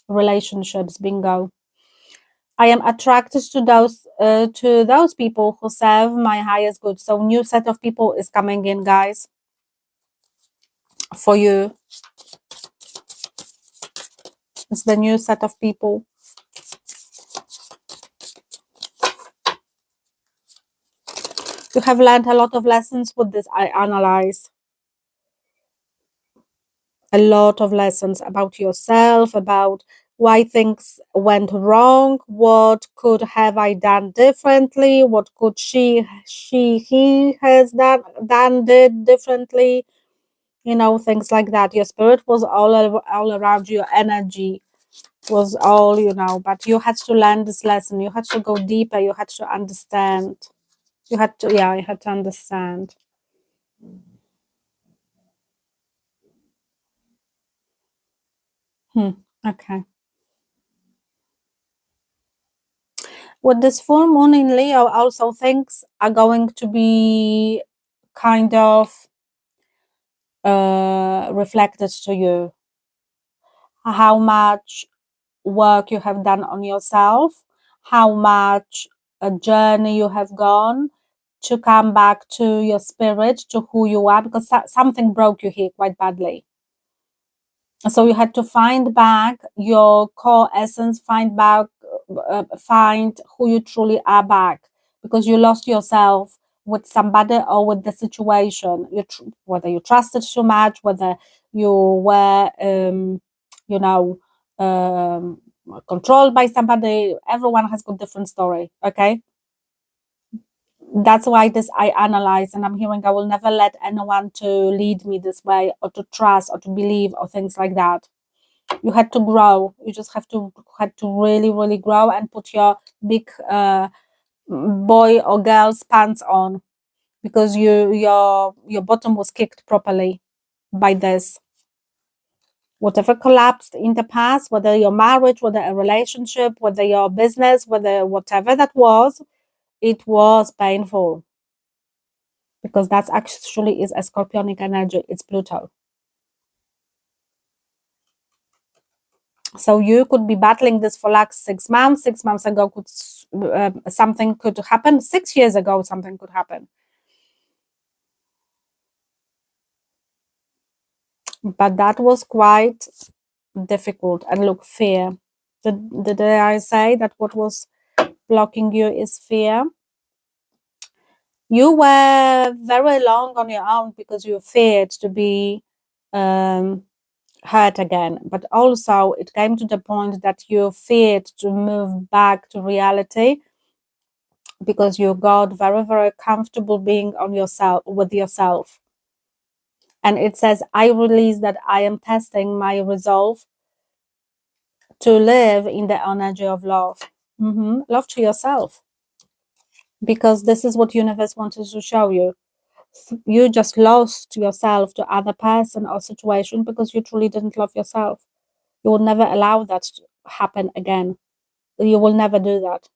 Relationships, bingo. I am attracted to those people who serve my highest good. So new set of people is coming in, guys, for you. It's the new set of people. You have learned a lot of lessons with this. I analyze a lot of lessons about yourself, about why things went wrong, what could have I done differently, what could he has did differently, you know, things like that. Your spirit was all around, your energy was all, you know, but you had to learn this lesson. You had to go deeper. You had to understand. You had to, yeah, you had to understand. Okay. With this full moon in Leo, also things are going to be kind of reflected to you. How much work you have done on yourself, how much a journey you have gone to come back to your spirit, to who you are, because something broke you here quite badly. So you had to find back your core essence, find who you truly are back, because you lost yourself with somebody or with the situation. Whether you trusted too much, whether you were, you know, um, controlled by somebody. Everyone has got different story. Okay, that's why this I analyze, and I'm hearing I will never let anyone to lead me this way, or to trust, or to believe, or things like that. You had to grow. You just had to really grow and put your big boy or girl's pants on, because your bottom was kicked properly by this. Whatever collapsed in the past, whether your marriage, whether a relationship, whether your business, whether whatever that was, it was painful, because that's actually is a scorpionic energy. It's Pluto. So you could be battling this for like 6 months. 6 months ago, something could happen. 6 years ago, something could happen. But that was quite difficult. And look, fear. Did I say that what was blocking you is fear? You were very long on your own because you feared to be hurt again. But also, it came to the point that you feared to move back to reality, because you got very comfortable being on yourself, with yourself. And it says, I release that I am testing my resolve to live in the energy of love. Love to yourself, because this is what universe wanted to show you. You just lost yourself to other person or situation because you truly didn't love yourself. You will never allow that to happen again. You will never do that,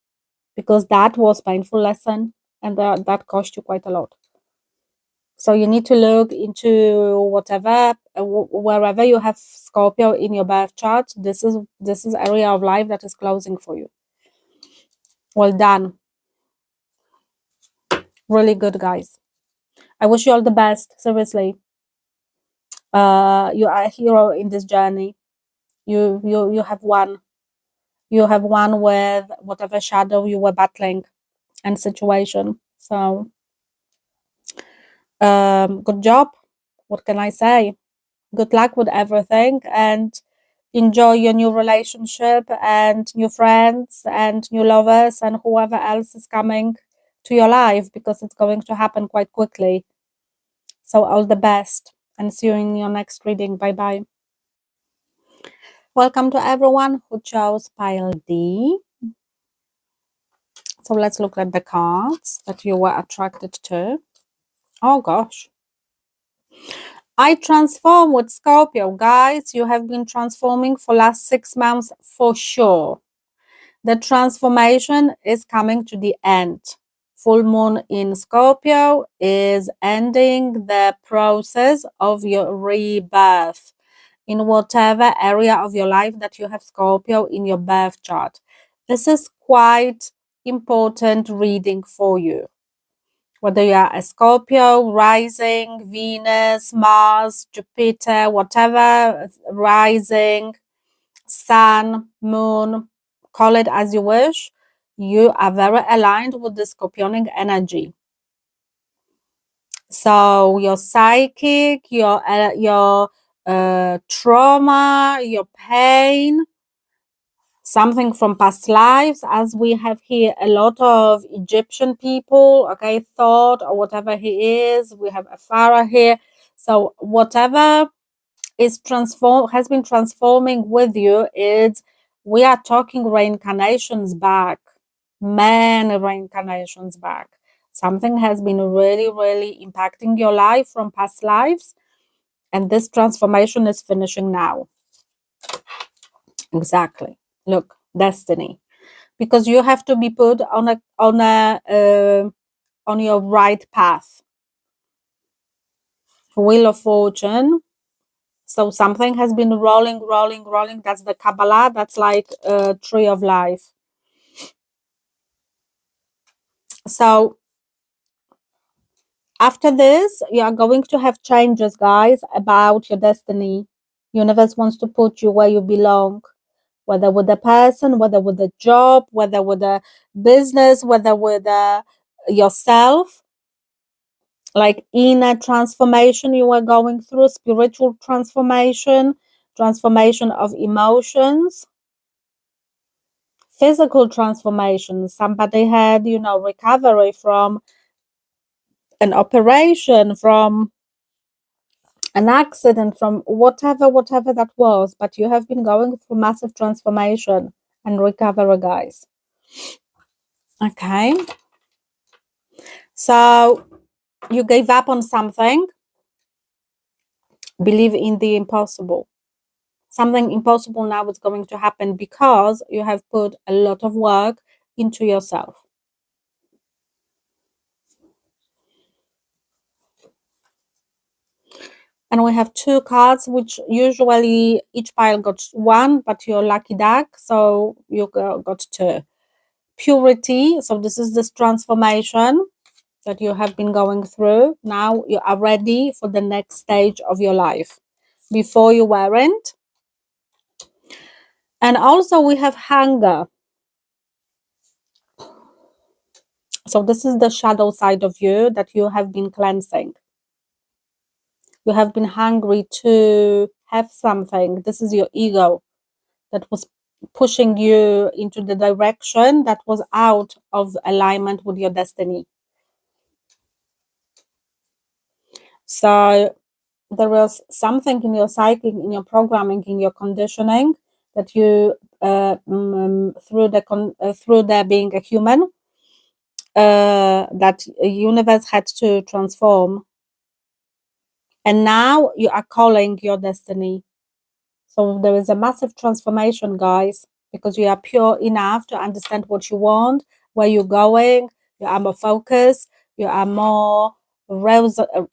because that was painful lesson, and that cost you quite a lot. So you need to look into whatever, wherever you have Scorpio in your birth chart. This is area of life that is closing for you. Well done. Really good, guys. I wish you all the best. Seriously, you are a hero in this journey. You have won. You have won with whatever shadow you were battling and situation. So, good job. What can I say? Good luck with everything, and enjoy your new relationship and new friends and new lovers and whoever else is coming to your life, because it's going to happen quite quickly. So all the best, and see you in your next reading. Bye bye. Welcome to everyone who chose pile D. So let's look at the cards that you were attracted to. Oh gosh. I transform with Scorpio. Guys, you have been transforming for last 6 months for sure. The transformation is coming to the end full moon in Scorpio is ending the process of your rebirth in whatever area of your life that you have Scorpio in your birth chart. This is quite important reading for you. Whether you are a Scorpio, rising, Venus, Mars, Jupiter, whatever, rising, sun, moon, call it as you wish, you are very aligned with the Scorpionic energy. So your psychic, your trauma, your pain, something from past lives, as we have here a lot of Egyptian people, okay, thought or whatever he is. We have a pharaoh here. So whatever is has been transforming with you, we are talking reincarnations back, many reincarnations back. Something has been really, really impacting your life from past lives, and this transformation is finishing now. Exactly. Look, destiny. Because you have to be put on your right path. Wheel of Fortune. So something has been rolling. That's the Kabbalah. That's like a tree of life. So after this, you are going to have changes, guys, about your destiny. Universe wants to put you where you belong, whether with a person, whether with a job, whether with a business, whether with yourself, like inner transformation you were going through, spiritual transformation, transformation of emotions, physical transformation. Somebody had, recovery from an operation, from an accident, from whatever that was, but you have been going through massive transformation and recovery, guys. Okay, so you gave up on something, believe in the impossible. Something impossible now is going to happen because you have put a lot of work into yourself. And we have two cards, which usually each pile got one, but you're lucky duck, so you got two. Purity, so this is this transformation that you have been going through. Now you are ready for the next stage of your life. Before you weren't. And also we have hunger. So this is the shadow side of you that you have been cleansing. You have been hungry to have something. This is your ego that was pushing you into the direction that was out of alignment with your destiny. So there was something in your psychic, in your programming, in your conditioning that you, through the being a human, that universe had to transform. And now you are calling your destiny. So there is a massive transformation, guys, because you are pure enough to understand what you want, where you're going. You are more focused. You are more resonating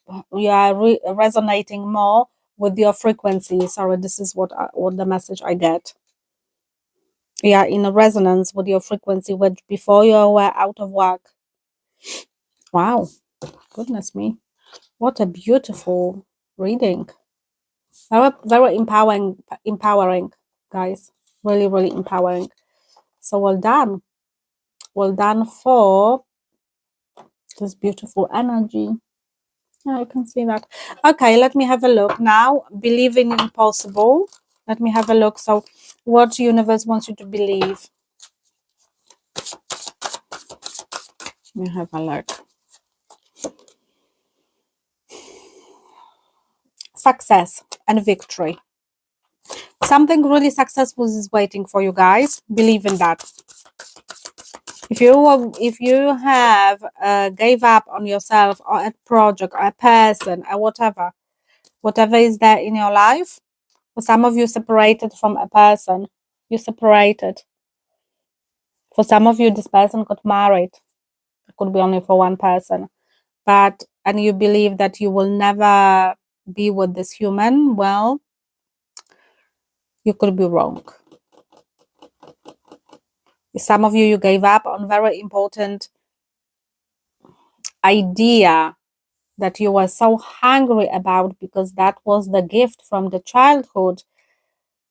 more with your frequency. Sorry, this is what the message I get. You are in a resonance with your frequency, which before you were out of work. Wow, goodness me, what a beautiful reading. Very, very empowering, guys. Really, really empowering. So well done. Well done for this beautiful energy. Yeah, I can see that. Okay, let me have a look now. Believing in impossible. Let me have a look. So what universe wants you to believe? Let me have a look. Success and victory. Something really successful is waiting for you guys. Believe in that. If you have gave up on yourself or a project or a person or whatever is there in your life, for some of you separated from a person, you separated. For some of you, this person got married. could be only for one person, and you believe that you will never be with this human, well, you could be wrong. Some of you gave up on very important idea that you were so hungry about, because that was the gift from the childhood,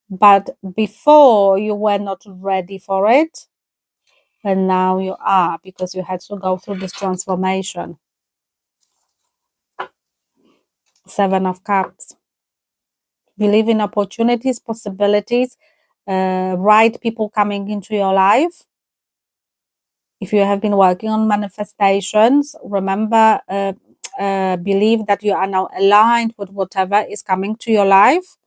but before you were not ready for it, and now you are, because you had to go through this transformation. 7 of Cups. Believe in opportunities, possibilities, right people coming into your life. If you have been working on manifestations, remember, believe that you are now aligned with whatever is coming to your life,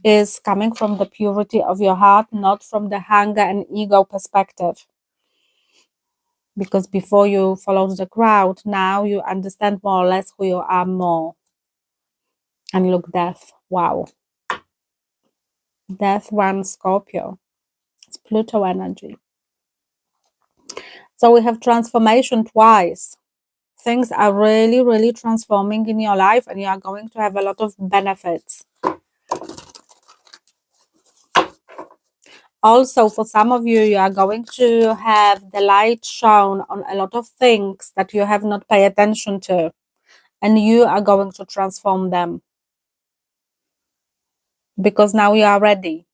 is coming from the purity of your heart, not from the hunger and ego perspective. Because before you followed the crowd, now you understand more or less who you are more. And look, death. Wow. Death runs Scorpio. It's Pluto energy. So we have transformation twice. Things are really, really transforming in your life, and you are going to have a lot of benefits. Also, for some of you, you are going to have the light shown on a lot of things that you have not paid attention to, and you are going to transform them. Because now you are ready.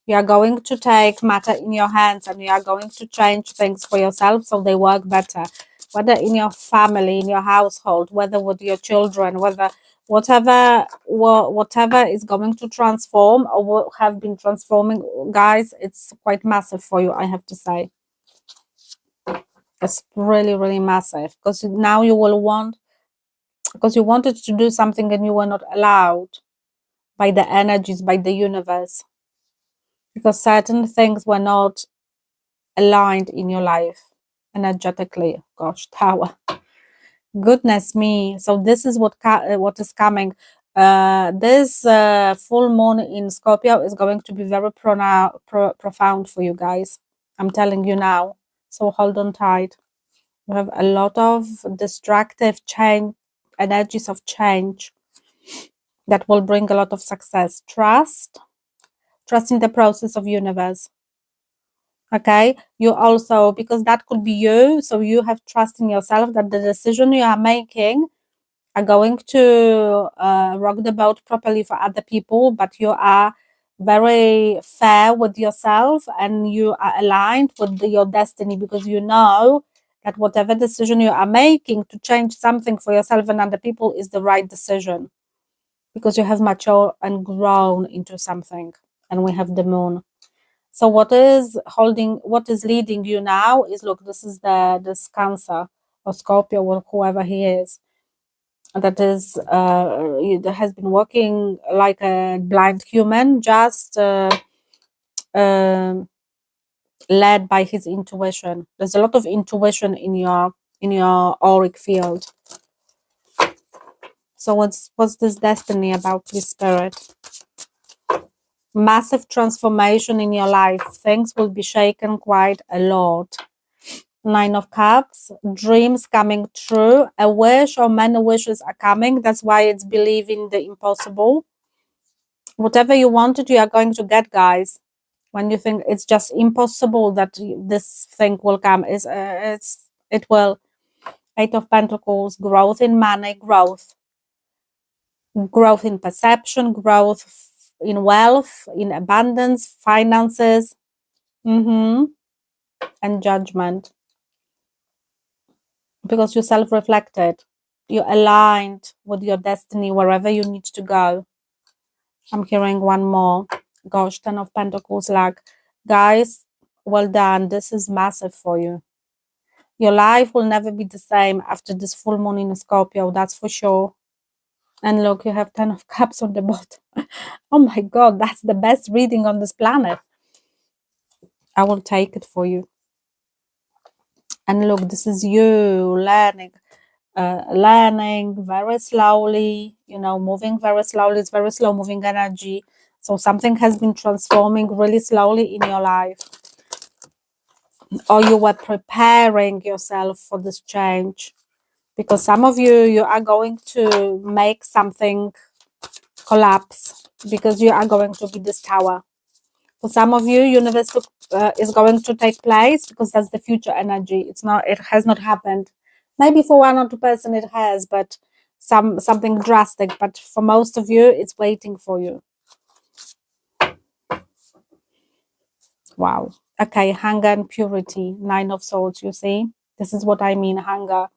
You are going to take matter in your hands, and you are going to change things for yourself so they work better. Whether in your family, in your household, whether with your children, whether whatever is going to transform or will have been transforming, guys, it's quite massive for you, I have to say. It's really, really massive, because now you will want, because you wanted to do something and you were not allowed by the energies, by the universe, because certain things were not aligned in your life energetically. Gosh, Tower. Goodness me. So this is what is coming. This full moon in Scorpio is going to be very profound for you guys. I'm telling you now. So hold on tight. You have a lot of destructive change, energies of change that will bring a lot of success. Trust in the process of universe. Okay, you also, because that could be you, so you have trust in yourself that the decision you are making are going to rock the boat properly for other people, but you are very fair with yourself and you are aligned with your destiny, because you know that whatever decision you are making to change something for yourself and other people is the right decision, because you have matured and grown into something. And we have the moon. So what is leading you now is, look, this is this Cancer or Scorpio or whoever he is, that has been working like a blind human, just led by his intuition. There's a lot of intuition in your auric field. So what's this destiny about, please, Spirit? Massive transformation in your life. Things will be shaken quite a lot. 9 of Cups, dreams coming true, a wish or many wishes are coming. That's why it's believing the impossible. Whatever you wanted, you are going to get, guys. When you think it's just impossible that this thing will come, it will. 8 of Pentacles, growth in money, growth in perception, growth in wealth, in abundance, finances, and judgment. Because you self-reflected, you aligned with your destiny wherever you need to go. I'm hearing one more. Gosh, 10 of Pentacles, like, guys, well done. This is massive for you. Your life will never be the same after this full moon in Scorpio, that's for sure. And look, you have 10 of Cups on the bottom. Oh my God, that's the best reading on this planet. I will take it for you. And look, this is you learning very slowly, moving very slowly. It's very slow moving energy. So something has been transforming really slowly in your life. or you were preparing yourself for this change, because some of you are going to make something collapse, because you are going to be this tower. For some of you, universe is going to take place, because that's the future energy. It has not happened. Maybe for 1 or 2% it has, but something drastic. But for most of you, it's waiting for you. Wow. Okay, hunger and purity, 9 of Swords, you see? This is what I mean, hunger.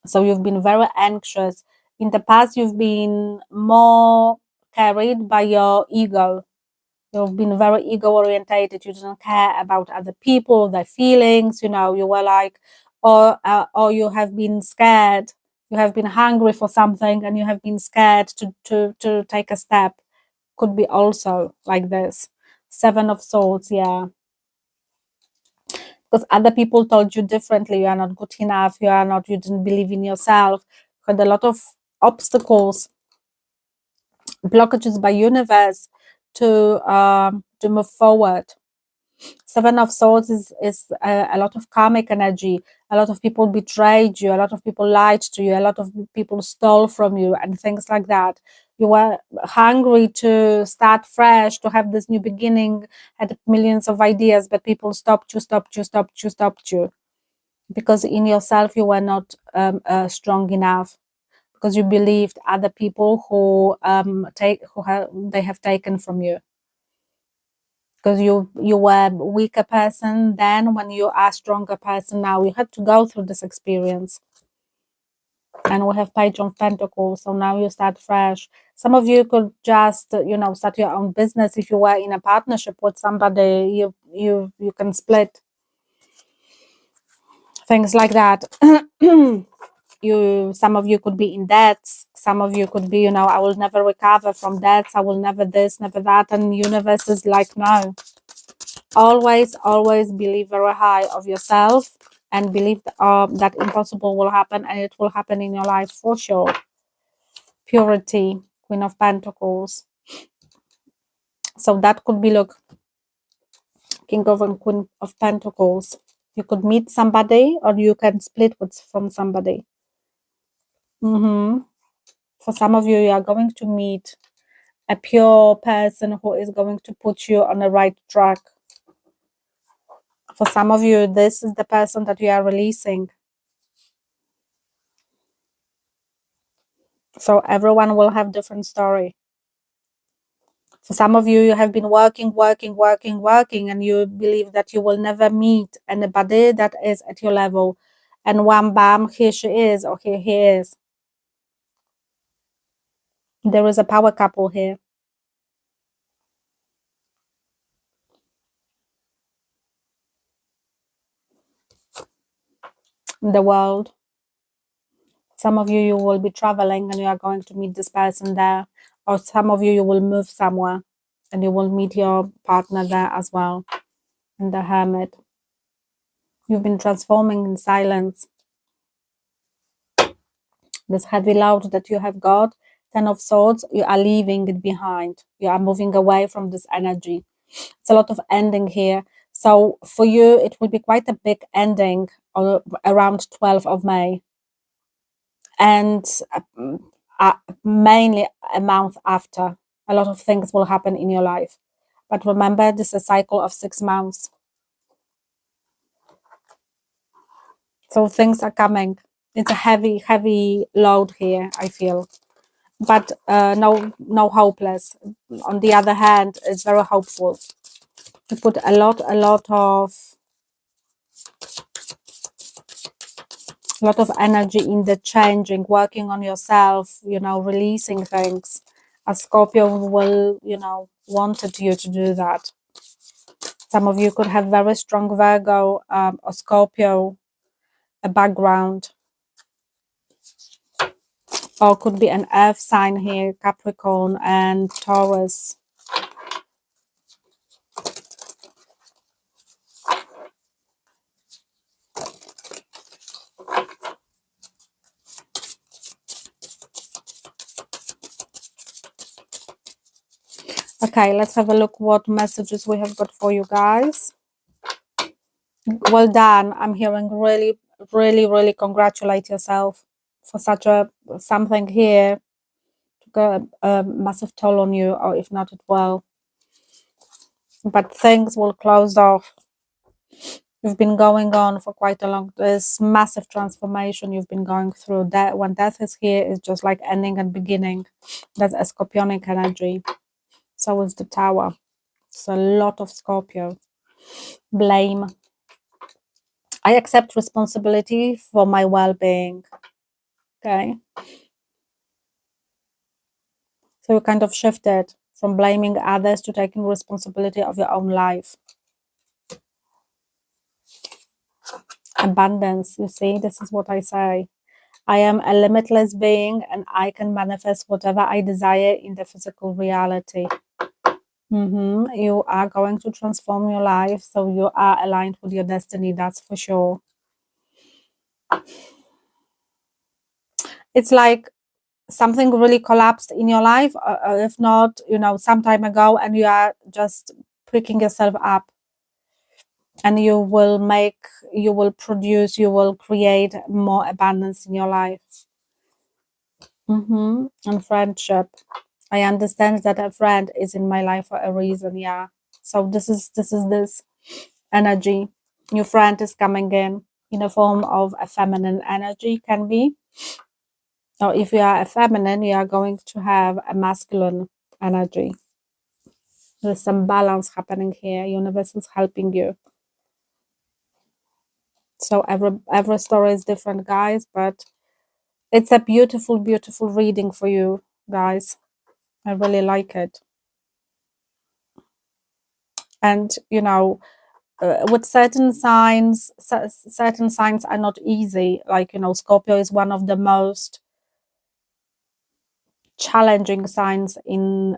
So you've been very anxious. In the past, you've been more carried by your ego. You've been very ego orientated. You didn't care about other people, their feelings. You know, you were like, or you have been scared. You have been hungry for something, and you have been scared to take a step. Could be also like this. 7 of Swords, yeah. Because other people told you differently. You are not good enough. You didn't believe in yourself. Had a lot of obstacles, blockages by universe to move forward. 7 of Swords is a lot of karmic energy. A lot of people betrayed you. A lot of people lied to you. A lot of people stole from you and things like that. You were hungry to start fresh, to have this new beginning, had millions of ideas, but people stopped you. Because in yourself you were not strong enough, because you believed other people who they have taken from you, because you were a weaker person then when you are a stronger person now. You had to go through this experience. And we have Page of Pentacles, so now you start fresh. Some of you could just start your own business. If you were in a partnership with somebody, you can split things like that. Some of you could be in debts. Some of you could be, I will never recover from debts. I will never this, never that. And the universe is like, no. Always believe very high of yourself, and believe that impossible will happen, and it will happen in your life for sure. Purity, Queen of Pentacles. So that could be, look, King of and Queen of Pentacles. You could meet somebody, or you can split from somebody. For some of you, you are going to meet a pure person who is going to put you on the right track. For some of you, this is the person that you are releasing. So everyone will have different story. For some of you, you have been working, and you believe that you will never meet anybody that is at your level. And wham, bam, here she is, or here he is. There is a power couple here. In the world. Some of you will be traveling and you are going to meet this person there. Or some of you will move somewhere and you will meet your partner there as well. In the Hermit. You've been transforming in silence. This heavy load that you have got, 10 of Swords, you are leaving it behind. You are moving away from this energy. It's a lot of ending here. So for you, it will be quite a big ending around 12th of May. And mainly a month after. A lot of things will happen in your life. But remember, this is a cycle of 6 months. So things are coming. It's a heavy load here, I feel. But no hopeless. On the other hand, it's very hopeful. You put a lot of energy in the changing, working on yourself, releasing things. A Scorpio will, wanted you to do that. Some of you could have very strong Virgo or Scorpio a background. Or could be an earth sign here, Capricorn and Taurus. Okay, let's have a look what messages we have got for you guys. Well done. I'm hearing really, really, really congratulate yourself for such a something here. Took a massive toll on you, or if not, it will. But things will close off. You've been going on for quite a long. This massive transformation you've been going through. That when death is here, is just like ending and beginning. That's a scorpionic energy. So is the Tower. It's a lot of Scorpio. Blame. I accept responsibility for my well-being. Okay. So you kind of shifted from blaming others to taking responsibility of your own life. Abundance, you see, this is what I say. I am a limitless being and I can manifest whatever I desire in the physical reality. You are going to transform your life, so you are aligned with your destiny, that's for sure. It's like something really collapsed in your life, if not, some time ago, and you are just picking yourself up, and you will produce, you will create more abundance in your life. And friendship. I understand that a friend is in my life for a reason, yeah. So this is this energy. New friend is coming in a form of a feminine energy, can be. Or if you are a feminine, you are going to have a masculine energy. There's some balance happening here. Universe is helping you. So every story is different, guys, but it's a beautiful, beautiful reading for you, guys. I really like it. And with certain signs are not easy. Like, Scorpio is one of the most challenging signs in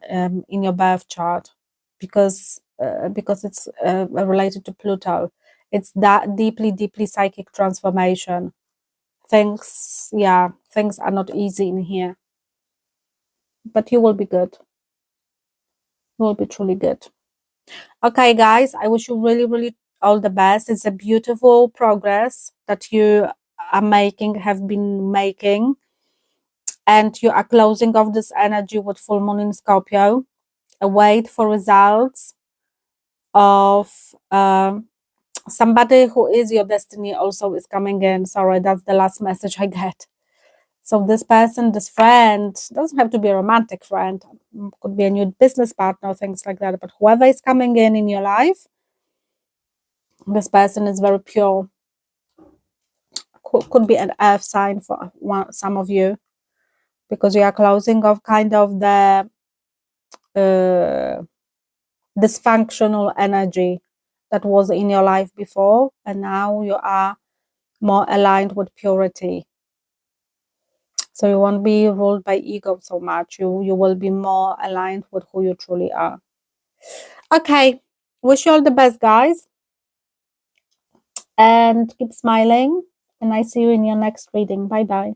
your birth chart, because it's related to Pluto. It's that deeply psychic transformation. Things are not easy in here, but you will be good. You will be truly good. Okay, guys, I wish you really, really all the best. It's a beautiful progress that you have been making, and you are closing off this energy with full moon in Scorpio. Wait for results of somebody who is your destiny also is coming in. Sorry, that's the last message I get. So this person, this friend, doesn't have to be a romantic friend, could be a new business partner, things like that. But whoever is coming in your life, this person is very pure. Could be an earth sign for some of you, because you are closing off kind of the dysfunctional energy that was in your life before, and now you are more aligned with purity. So you won't be ruled by ego so much. You will be more aligned with who you truly are. Okay, wish you all the best, guys, and keep smiling, and I see you in your next reading. Bye bye.